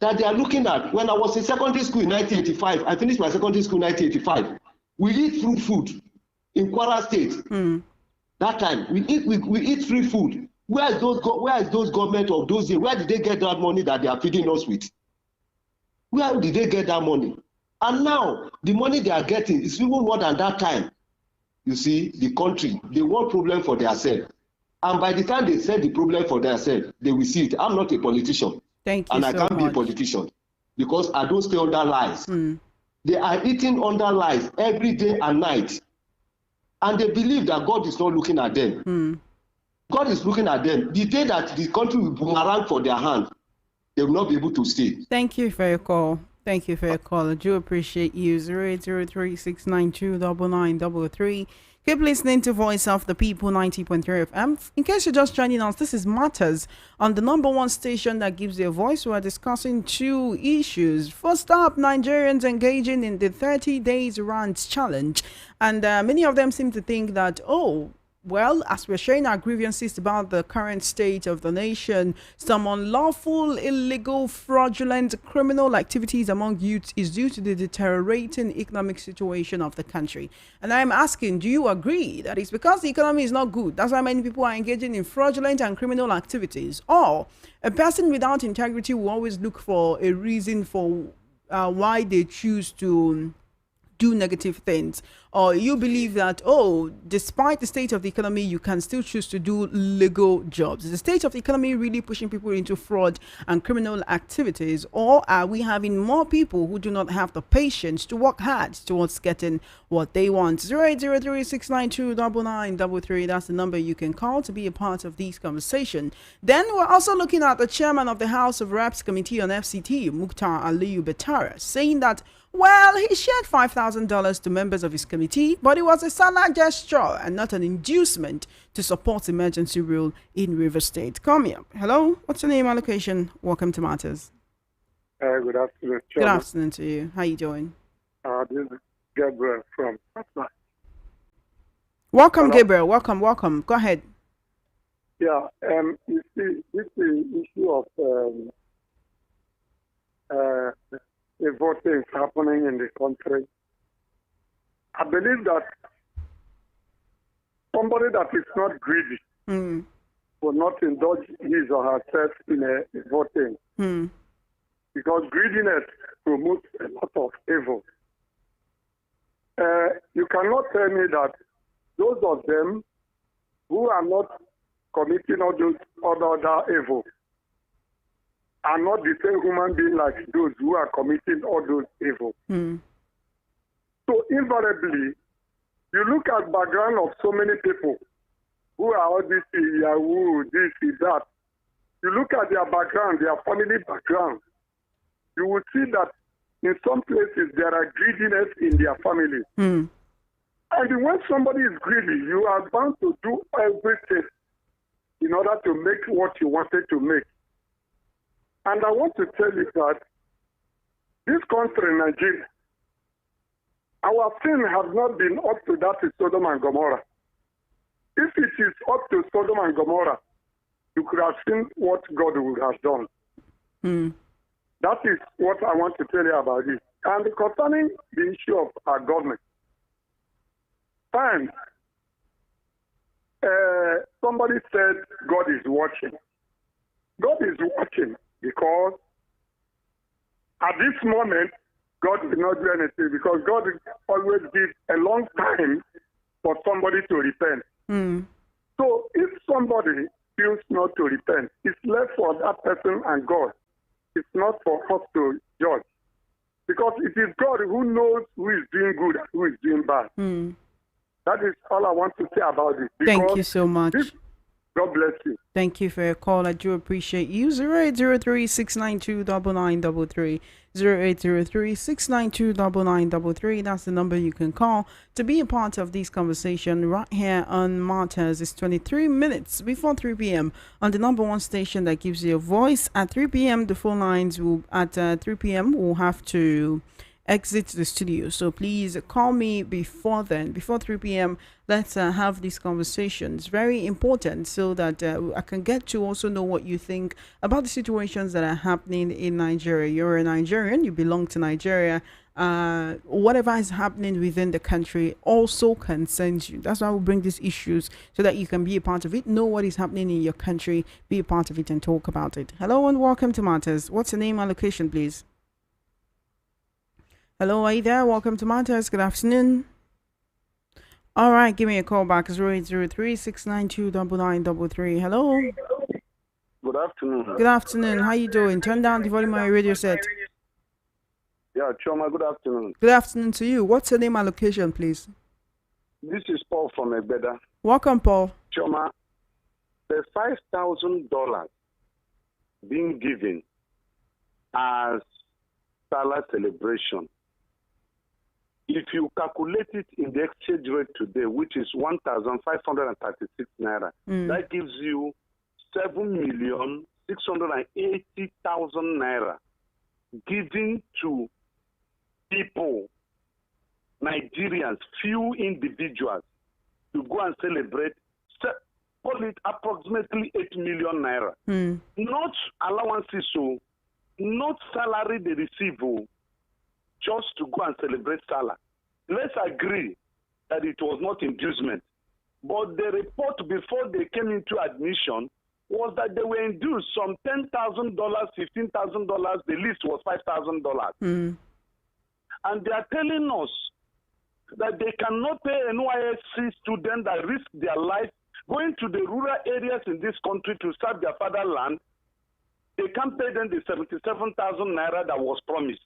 That they are looking at. When I was in secondary school in 1985, I finished my secondary school in 1985. We eat fruit food in Kwara State. That time, we eat free food. Where is those government of those days? Where did they get that money that they are feeding us with? Where did they get that money? And now, the money they are getting is even more than that time. You see, the country, they want problem for themselves. And by the time they set the problem for themselves, they will see it. I'm not a politician. Thank you and so I can't much. be a politician because I don't stay under lies. They are eating under lies every day and night. And they believe that God is not looking at them. God is looking at them. The day that the country will boomerang for their hand, they will not be able to stay. Thank you for your call. Thank you for your call. I do appreciate you. 0803-692-9933. Keep listening to Voice of the People 90.3 FM. In case you're just joining us, this is Matters on the number one station that gives you a voice. We're discussing two issues. First up, Nigerians engaging in the 30 days rant challenge. And many of them seem to think that, well, as we're sharing our grievances about the current state of the nation, some unlawful, illegal, fraudulent, criminal activities among youths is due to the deteriorating economic situation of the country. And I'm asking, do you agree that it's because the economy is not good? That's why many people are engaging in fraudulent and criminal activities. Or a person without integrity will always look for a reason for why they choose to do negative things, or you believe that, despite the state of the economy, you can still choose to do legal jobs. Is the state of the economy really pushing people into fraud and criminal activities, or are we having more people who do not have the patience to work hard towards getting what they want? 0803-692-9933. That's the number you can call to be a part of this conversation. Then we're also looking at the chairman of the House of Reps Committee on FCT, Mukhtar Aliyu Betara, saying that, well, he shared $5,000 to members of his committee, but it was a Sallah gesture and not an inducement to support emergency rule in River State. Come here. Hello, what's your name and location? Welcome to Matters. Good afternoon. Good afternoon to you. How you doing? This is Gabriel from Patna. Welcome, Hello? Gabriel. Welcome. Go ahead. Yeah, you see, this is the issue of the voting happening in the country. I believe that somebody that is not greedy will not indulge his or herself in a voting because greediness promotes a lot of evil. You cannot tell me that those of them who are not committing all those other evil are not the same human being like those who are committing all those evil. So invariably, you look at background of so many people who are all this Yahoo, this, that. You look at their background, their family background. You will see that in some places there are greediness in their family. And when somebody is greedy, you are bound to do everything in order to make what you wanted to make. And I want to tell you that this country, Nigeria, our sin has not been up to that of Sodom and Gomorrah. If it is up to Sodom and Gomorrah, you could have seen what God would have done. That is what I want to tell you about this. And concerning the issue of our government, fine. Somebody said God is watching. God is watching because at this moment, God will not do anything because God always gives a long time for somebody to repent. So if somebody feels not to repent, it's left for that person and God. It's not for us to judge. Because it is God who knows who is doing good and who is doing bad. That is all I want to say about this. Thank you so much. God bless you. Thank you for your call. I do appreciate you. 0803-692-9933. 0803-692-9933. That's the number you can call to be a part of this conversation right here on Martyrs. It's 23 minutes before 3 p.m. on the number one station that gives you a voice. At 3 p.m., the phone lines will, at 3 p.m., we'll have to exit the studio. So please call me before then, before 3 p.m. Let's have these conversations. Very important so that I can get to also know what you think about the situations that are happening in Nigeria. You're a Nigerian, you belong to Nigeria. Whatever is happening within the country also concerns you. That's why we bring these issues so that you can be a part of it, know what is happening in your country, be a part of it and talk about it. Hello and welcome to Matters. What's your name and location, please? Hello, are you there? Welcome to Matters. Good afternoon. All right, give me a call back. 0803-692-9933. Hello. Good afternoon. Good afternoon. How you doing? Turn down the volume on your radio set. Yeah, Choma, good afternoon. Good afternoon to you. What's your name and location, please? This is Paul from Ebeda. Welcome, Paul. Choma, the $5,000 being given as Sallah celebration, if you calculate it in the exchange rate today, which is 1,536 naira, that gives you 7,680,000 naira given to people, Nigerians, few individuals, to go and celebrate, call it approximately 8 million naira. Not allowances, so not salary they receive, just to go and celebrate Sallah. Let's agree that it was not inducement. But the report before they came into admission was that they were induced some $10,000, $15,000, the least was $5,000. And they are telling us that they cannot pay NYSC students that risk their life going to the rural areas in this country to serve their fatherland. They can't pay them the 77,000 naira that was promised.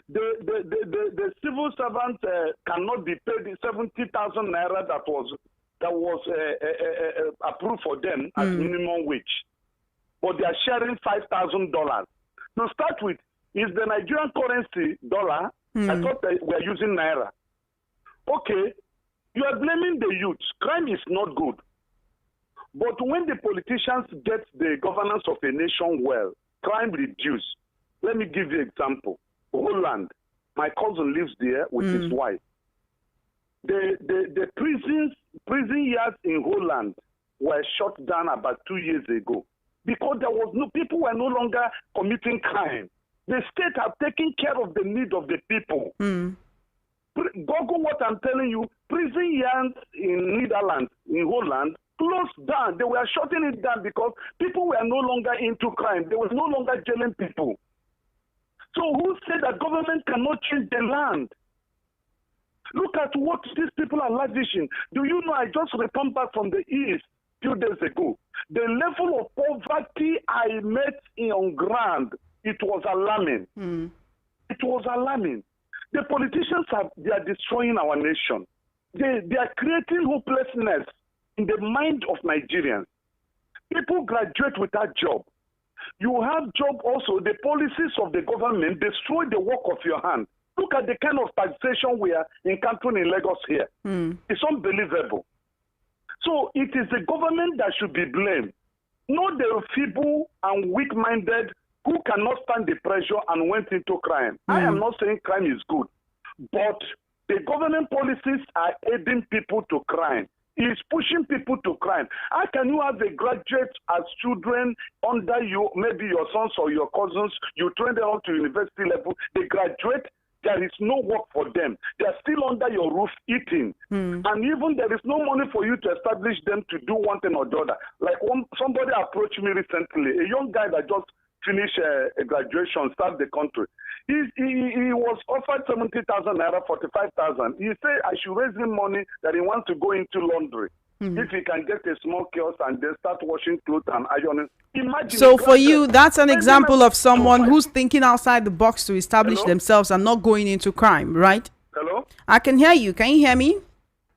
The civil servant cannot be paid the 70,000 naira that was approved for them as minimum wage. But they are sharing $5,000. To start with, is the Nigerian currency dollar? I thought that we are using naira. Okay, you are blaming the youth. Crime is not good. But when the politicians get the governance of a nation well, crime reduce. Let me give you an example. Holland, my cousin lives there with his wife. The prison yards in Holland were shut down about 2 years ago because there was people were no longer committing crime. The state have taken care of the need of the people. Google what I'm telling you. Prison yards in Netherlands, in Holland, closed down. They were shutting it down because people were no longer into crime. They were no longer jailing people. So who said that government cannot change the land? Look at what these people are lavishing. Do you know, I just returned back from the East a few days ago. The level of poverty I met on ground, it was alarming. It was alarming. The politicians they are destroying our nation. They are creating hopelessness in the mind of Nigerians. People graduate without job. You have job also. The policies of the government destroy the work of your hand. Look at the kind of taxation we are encountering in Lagos here. It's unbelievable. So it is the government that should be blamed, not the feeble and weak-minded who cannot stand the pressure and went into crime. I am not saying crime is good, but the government policies are aiding people to crime. It's pushing people to crime. How can you have a graduate as children under you, maybe your sons or your cousins, you train them up to university level, they graduate, there is no work for them. They are still under your roof eating. And even there is no money for you to establish them to do one thing or the other. Like somebody approached me recently, a young guy that just finished a graduation, start the country. He was offered 70,000 naira, 45,000. He said I should raise him money that he wants to go into laundry. If he can get a small kiosk and then start washing clothes and ironing. Imagine. So for you, that's an example of someone who's thinking outside the box to establish themselves and not going into crime, right? Hello? I can hear you. Can you hear me?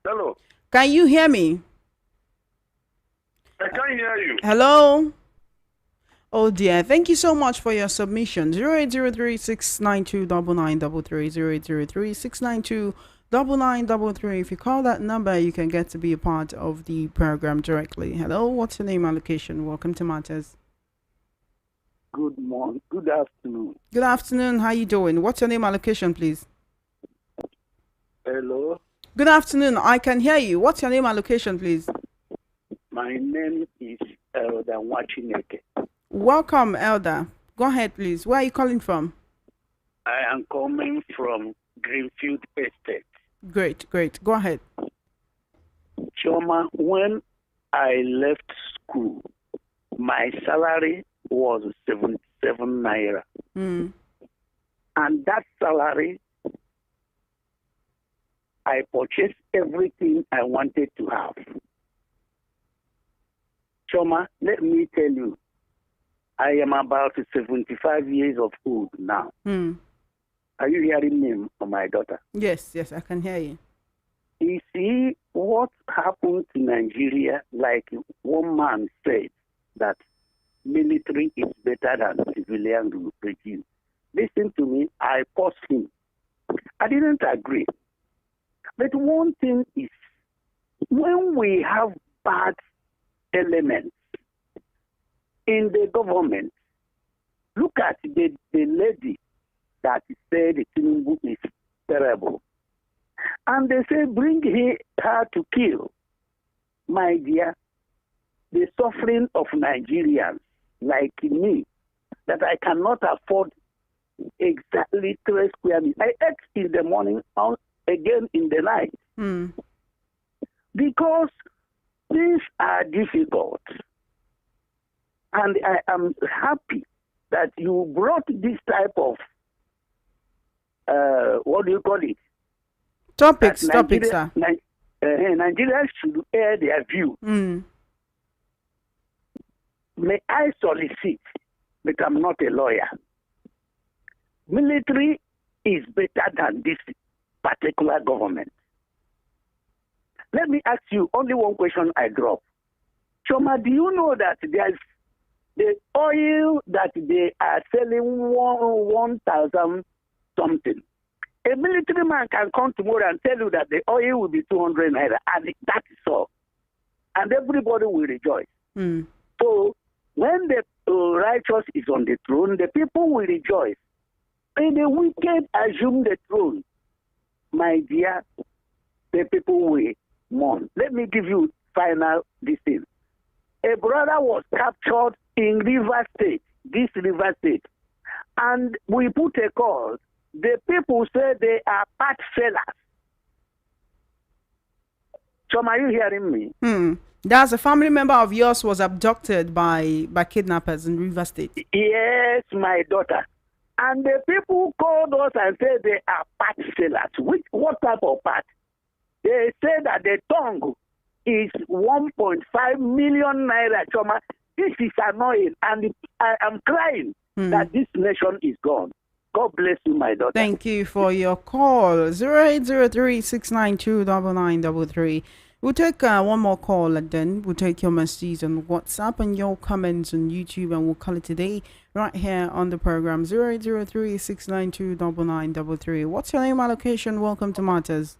Hello? Can you hear me? I can't hear you. Hello? Oh dear, thank you so much for your submission. 0803-692-9933, 0803-692-9933. If you call that number, you can get to be a part of the program directly. Hello, what's your name and location? Welcome to Matters. Good morning. Good afternoon. Good afternoon. How you doing? What's your name and location, please? Hello. Good afternoon. I can hear you. What's your name and location, please? My name is Elder Wachineke. Welcome, Elder. Go ahead, please. Where are you calling from? I am coming from Greenfield Estate. Great. Go ahead. Choma, when I left school, my salary was 77 naira. And that salary, I purchased everything I wanted to have. Choma, let me tell you, I am about 75 years of old now. Are you hearing me, my daughter? Yes, I can hear you. You see, what happened to Nigeria, like one man said, that military is better than civilian regime. Listen to me, I paused him. I didn't agree. But one thing is, when we have bad elements in the government, look at the lady that said Tinubu is terrible. And they say, bring her to kill. My dear, the suffering of Nigerians like me, that I cannot afford exactly 3 square meters. I ate in the morning, again in the night. Because things are difficult. And I am happy that you brought this type of, what do you call it? Topics, sir. Nigeria should air their view. May I solicit, but I'm not a lawyer. Military is better than this particular government. Let me ask you only one question I drop. Choma, do you know that there's the oil that they are selling 1,000 something? A military man can come tomorrow and tell you that the oil will be 200 naira, and that is all. And everybody will rejoice. So when the righteous is on the throne, the people will rejoice. When the wicked assume the throne, my dear, the people will mourn. Let me give you final details. A brother was captured in River State, and we put a call. The people say they are part sellers. So are you hearing me? That's a family member of yours was abducted by kidnappers in River State. Yes, my daughter. And the people called us and said they are part sellers. What type of part? They say that the tongue is 1.5 million naira. Choma, this is annoying, and I am crying that this nation is gone. God bless you, my daughter. Thank you for your call. 0803-692-9933. We'll take one more call and then we'll take your messages on WhatsApp and your comments on YouTube, and we'll call it today right here on the program 0803-692-9933. What's your name and location? Welcome to Matters.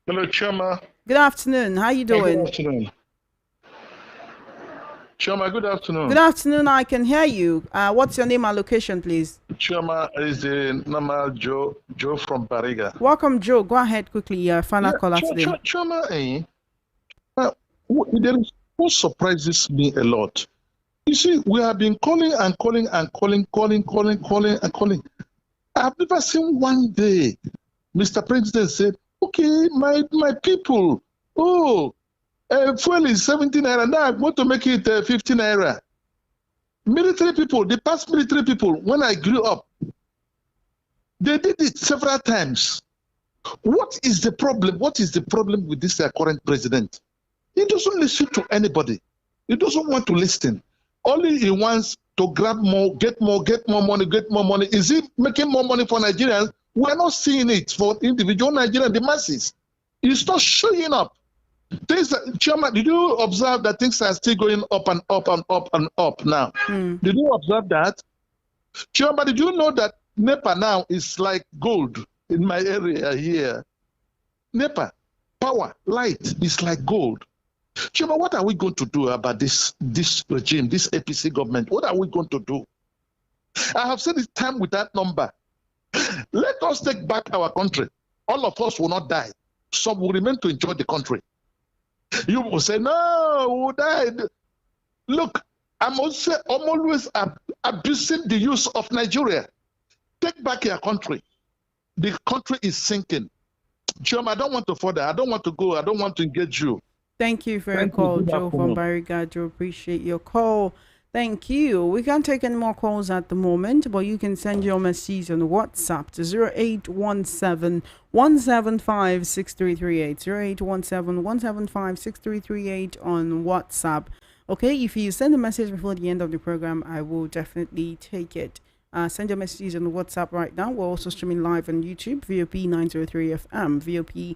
Hello, Chama. Good afternoon. How you doing? Good afternoon. Chama, good afternoon. Good afternoon. I can hear you. What's your name and location, please? Chama is the normal Joe from Bariga. Welcome, Joe. Go ahead quickly. Final caller today. Chama, there is what surprises me a lot. You see, we have been calling and calling. I've never seen one day Mr. President said, okay, my people, fuel is 17 naira. Now I want to make it 15 naira. Military people, the past military people, when I grew up, they did it several times. What is the problem? What is the problem with this current president? He doesn't listen to anybody. He doesn't want to listen. Only he wants to grab more, get more money. Is he making more money for Nigerians? We're not seeing it for individual Nigerians, the masses. It's not showing up. Chairman, did you observe that things are still going up and up and up and up now? Did you observe that? Chairman, did you know that NEPA now is like gold in my area here? NEPA, power, light is like gold. Chairman, what are we going to do about this regime, this APC government? What are we going to do? I have said it's time with that number. Let us take back our country. All of us will not die. Some will remain to enjoy the country. You will say, no, we'll die. Look, I'm always abusing the use of Nigeria. Take back your country. The country is sinking. Chairman, I don't want to further. I don't want to go. I don't want to engage you. Thank you for your call, Joe from Bariga. Joe, appreciate your call. Thank you. We can't take any more calls at the moment, but you can send your message on WhatsApp to 0817-175-6338. 0817-175-6338 on WhatsApp. Okay, if you send a message before the end of the program, I will definitely take it. Send your messages on WhatsApp right now. We're also streaming live on YouTube, VOP 903 FM, VOP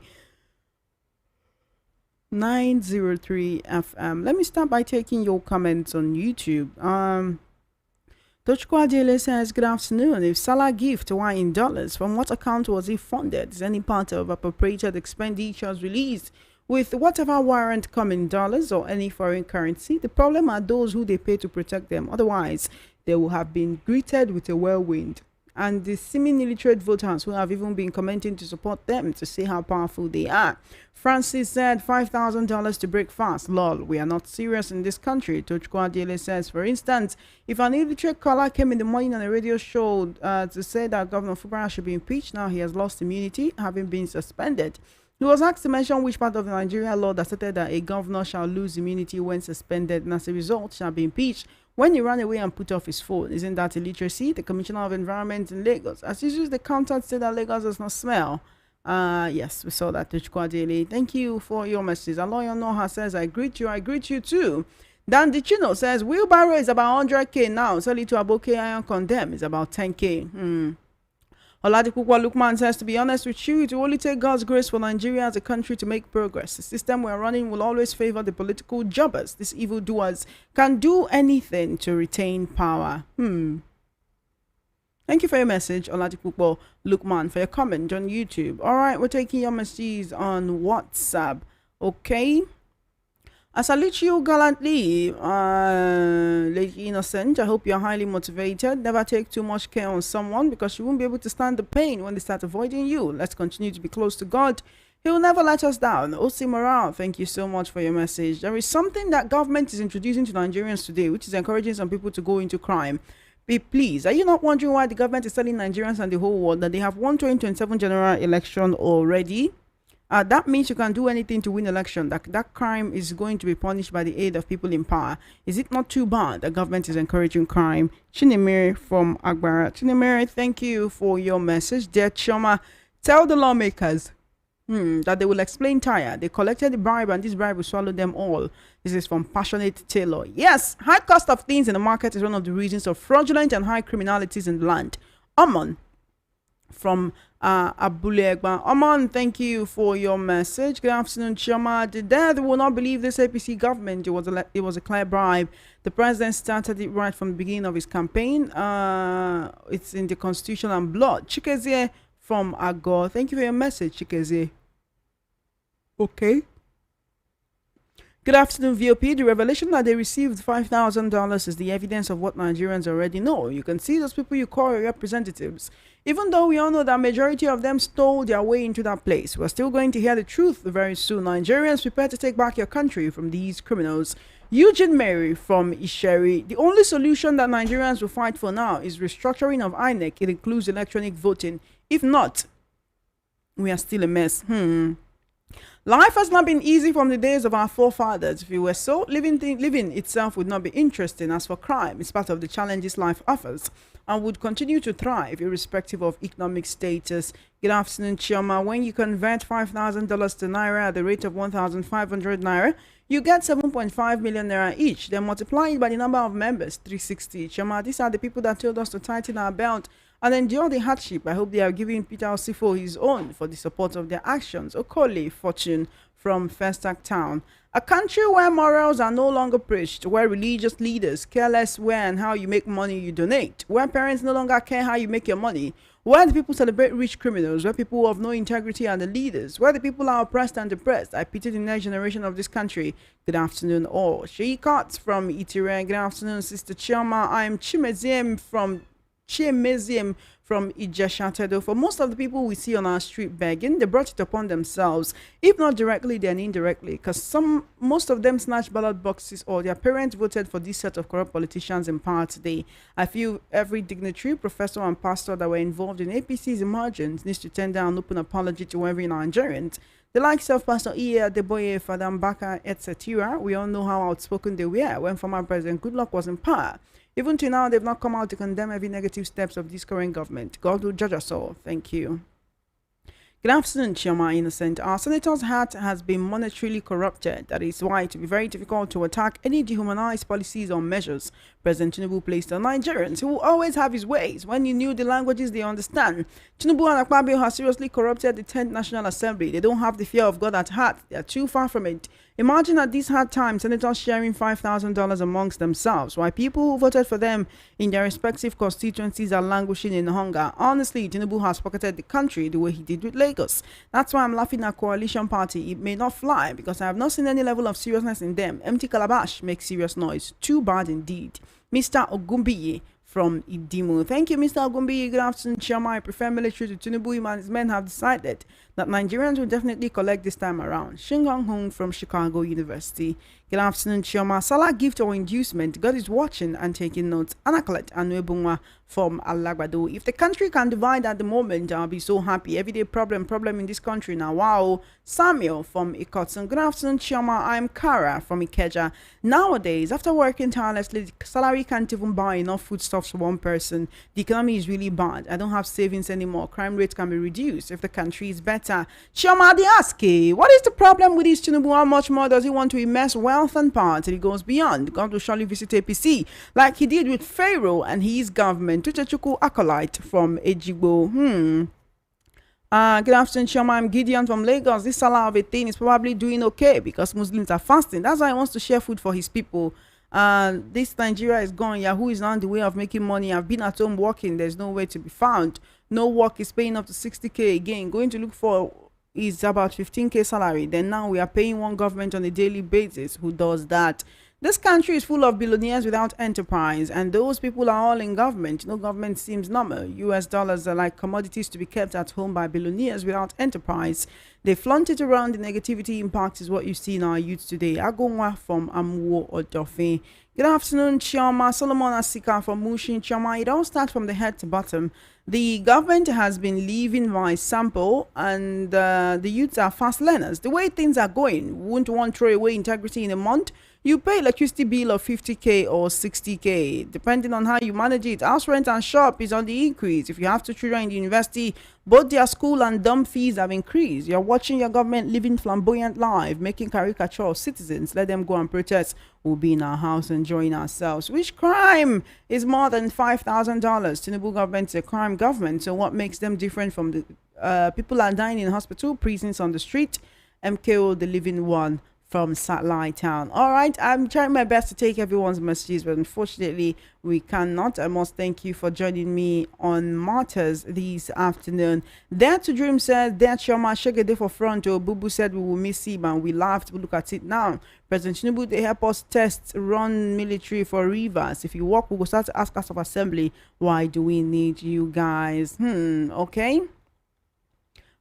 903 FM. Let me start by taking your comments on YouTube. Tochko Adele says, good afternoon. If Sallah gift, why in dollars? From what account was it funded? Is any part of appropriated expenditures released with whatever warrant come in dollars or any foreign currency? The problem are those who they pay to protect them. Otherwise, they will have been greeted with a whirlwind. And the seemingly illiterate voters who have even been commenting to support them to see how powerful they are. Francis said $5,000 to break fast. Lol, we are not serious in this country. Tochko Adele says, for instance, if an illiterate caller came in the morning on a radio show to say that Governor Fubara should be impeached, now he has lost immunity, having been suspended. He was asked to mention which part of the Nigeria law that stated that a governor shall lose immunity when suspended and as a result shall be impeached when he ran away and put off his phone. Isn't that illiteracy? The Commissioner of Environment in Lagos, as usual, the counter said that Lagos does not smell. Yes, we saw that. Thank you for your message. Aloyo Noha says, I greet you too. Dan Dichino says, wheelbarrow is about 100k now. Sell it to Aboke Iron Condemn is about 10k. Oladipukwa Lukman says, to be honest with you, it will only take God's grace for Nigeria as a country to make progress. The system we are running will always favor the political jobbers. These evildoers can do anything to retain power. Thank you for your message, Oladipukwa Lukman, for your comment on YouTube. All right, we're taking your messages on WhatsApp. Okay. I salute you gallantly, Lady Innocent. I hope you're highly motivated. Never take too much care on someone because you won't be able to stand the pain when they start avoiding you. Let's continue to be close to God. He will never let us down. Osi Morale, thank you so much for your message. There is something that government is introducing to Nigerians today, which is encouraging some people to go into crime. Please, are you not wondering why the government is telling Nigerians and the whole world that they have won 2027 general election already? That means you can do anything to win election. That crime is going to be punished by the aid of people in power. Is it not too bad the government is encouraging crime? Chinemere from Agbara. Chinemere, thank you for your message. Dear Choma, tell the lawmakers that they will explain tire. They collected the bribe and this bribe will swallow them all. This is from Passionate Taylor. Yes, high cost of things in the market is one of the reasons of fraudulent and high criminalities in the land. Amon from Abulegba. Oman, thank you for your message. Good afternoon, Chioma. The dead will not believe this APC government. It was a clear bribe. The president started it right from the beginning of his campaign. It's in the constitution and blood. Chikezie from Agor. Thank you for your message, Chikezie. Okay. Good afternoon, VOP. The revelation that they received $5,000 is the evidence of what Nigerians already know. You can see those people you call your representatives. Even though we all know that majority of them stole their way into that place, we're still going to hear the truth very soon. Nigerians, prepare to take back your country from these criminals. Eugene Mary from Isheri. The only solution that Nigerians will fight for now is restructuring of INEC. It includes electronic voting. If not, we are still a mess. Life has not been easy from the days of our forefathers. If it were so, living itself would not be interesting. As for crime, it's part of the challenges life offers and would continue to thrive irrespective of economic status. Good afternoon, Chioma. When you convert $5,000 to Naira at the rate of 1,500 Naira, you get 7.5 million Naira each. Then multiply it by the number of members, 360. Chioma, these are the people that told us to tighten our belt and endure the hardship. I hope they are giving Peter Osifo his own for the support of their actions. Okole Fortune from Festac Town. A country where morals are no longer preached, where religious leaders care less where and how you make money you donate, where parents no longer care how you make your money, where the people celebrate rich criminals, where people of no integrity are the leaders, where the people are oppressed and depressed. I pity the next generation of this country. Good afternoon, all. Sheikot from Itire. Good afternoon, Sister Chioma. I am Chimeziem from Ijesha Tedo. For most of the people we see on our street begging, they brought it upon themselves, if not directly then indirectly, because most of them snatched ballot boxes or their parents voted for this set of corrupt politicians in power today. I feel every dignitary, professor and pastor that were involved in APC's emergence needs to tender an open apology to every Nigerian. The likes of Pastor Iya, Deboye, Father Mbaka, etc. We all know how outspoken they were when former President Goodluck was in power. Even till now, they've not come out to condemn every negative steps of this current government. God will judge us all. Thank you. Good afternoon, Chioma Innocent. Our senator's hat has been monetarily corrupted. That is why it will be very difficult to attack any dehumanized policies or measures President Tinubu placed on Nigerians. He will always have his ways. When you knew the languages they understand, Tinubu and Akpabio have seriously corrupted the 10th National Assembly. They don't have the fear of God at heart. They are too far from it. Imagine at this hard time, senators sharing $5,000 amongst themselves, while people who voted for them in their respective constituencies are languishing in hunger. Honestly, Tinubu has pocketed the country the way he did with Lagos. That's why I'm laughing at coalition party. It may not fly because I have not seen any level of seriousness in them. Empty calabash makes serious noise. Too bad indeed. Mr. Ogumbiye from Idimo. Thank you, Mr. Ogumbiye. Good afternoon, Chioma. I prefer military to Tinubu. Him and his men have decided that Nigerians will definitely collect this time around. Shingang Hong from Chicago University. Good afternoon, Chioma. Sallah gift or inducement. God is watching and taking notes. Anaklet Anwebunwa from Alagbado. If the country can divide at the moment, I'll be so happy. Everyday problem in this country now. Wow. Samuel from Ikotson. Good afternoon, Chioma. I'm Kara from Ikeja. Nowadays, after working tirelessly, the salary can't even buy enough foodstuffs for one person. The economy is really bad. I don't have savings anymore. Crime rates can be reduced if the country is better. Chioma, they ask, what is the problem with this Tinubu? How much more does he want to immerse wealth and power until he goes beyond? God will surely visit APC like he did with Pharaoh and his government. Tuchechuku Acolyte from Ejigbo. Good afternoon, Chioma. I'm Gideon from Lagos. This Sallah of a thing is probably doing okay because Muslims are fasting. That's why he wants to share food for his people. This Nigeria is gone. Yahoo is not the way of making money. I've been at home working. There's no way to be found. No work is paying up to 60K again. Going to look for is about 15K salary. Then now we are paying one government on a daily basis. Who does that? This country is full of billionaires without enterprise, and those people are all in government. No government seems normal. US dollars are like commodities to be kept at home by billionaires without enterprise. They flaunt it around. The negativity impact is what you see in our youth today. Agonwa from Amwo Odofe. Good afternoon, Chioma. Solomon Asika from Mushin. Chioma, it all starts from the head to bottom. The government has been leaving by sample, and the youths are fast learners. The way things are going, won't want to throw away integrity in a month. You pay electricity bill of 50K or 60K, depending on how you manage it. House rent and shop is on the increase. If you have 2 children in the university, both their school and dorm fees have increased. You're watching your government living flamboyant life, making caricature of citizens. Let them go and protest. We'll be in our house enjoying ourselves. Which crime is more than $5,000? Tinubu government is a crime government. So what makes them different from the People are dying in hospital, prisons on the street. MKO, the living one from Satellite Town. All right, I'm trying my best to take everyone's messages, but unfortunately we cannot. I must thank you for joining me on Martyrs this afternoon. Dare to Dream said, "Dare Choma Shagade for front." Oh, Bubu said, "We will miss him," and we laughed. But look at it now. President Tinubu, they help us test run military for rivers. If you walk, we will start to ask us of assembly, why do we need you guys? Okay.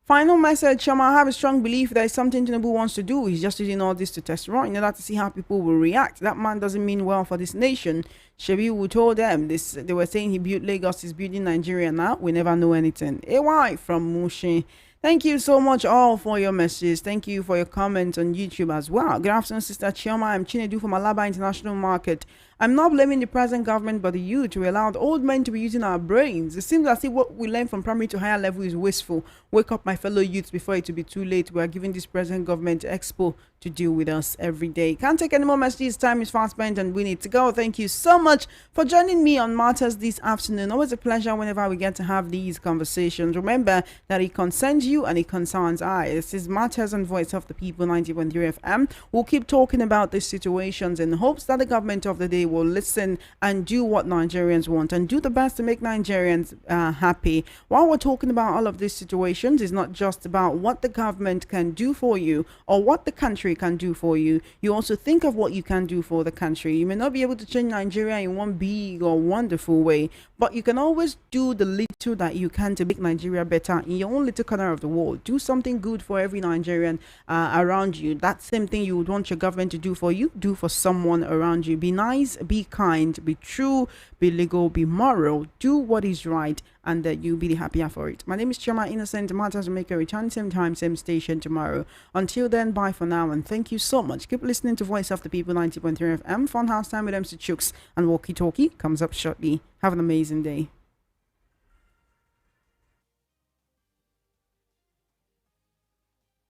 Final message, Shama, I have a strong belief that it's something Tinubu wants to do. He's just using all this to test run in order to see how people will react. That man doesn't mean well for this nation. Shebi told them this. They were saying he built Lagos, he's building Nigeria now. We never know anything. AY from Mushi. Thank you so much all for your messages. Thank you for your comments on YouTube as well. Good afternoon, Sister Chioma. I'm Chinedu from Alaba International Market. I'm not blaming the present government but the youth. We allowed old men to be using our brains. It seems as if what we learn from primary to higher level is wasteful. Wake up, my fellow youths, before it will be too late. We are giving this present government expo to deal with us every day. Can't take any more messages. Time is fast spent and we need to go. Thank you so much for joining me on Martyrs this afternoon. Always a pleasure whenever we get to have these conversations. Remember that it concerns you and it concerns I. This is Martyrs and Voice of the People 90.3 FM. We'll keep talking about these situations in hopes that the government of the day will listen and do what Nigerians want and do the best to make Nigerians happy. While we're talking about all of these situations, it's not just about what the government can do for you or what the country can do for you. You also think of what you can do for the country. You may not be able to change Nigeria in one big or wonderful way, but you can always do the little that you can to make Nigeria better in your own little corner of the world. Do something good for every Nigerian around you. That same thing you would want your government to do for you, do for someone around you. Be nice, be kind, be true, be legal, be moral, do what is right, and you'll be the happier for it. My name is Choma Innocent. Martyrs will make a return same time, same station tomorrow. Until then, bye for now, and thank you so much. Keep listening to Voice of the People 90.3 FM. Funhouse time with MC Chooks and Walkie Talkie comes up shortly. Have an amazing day.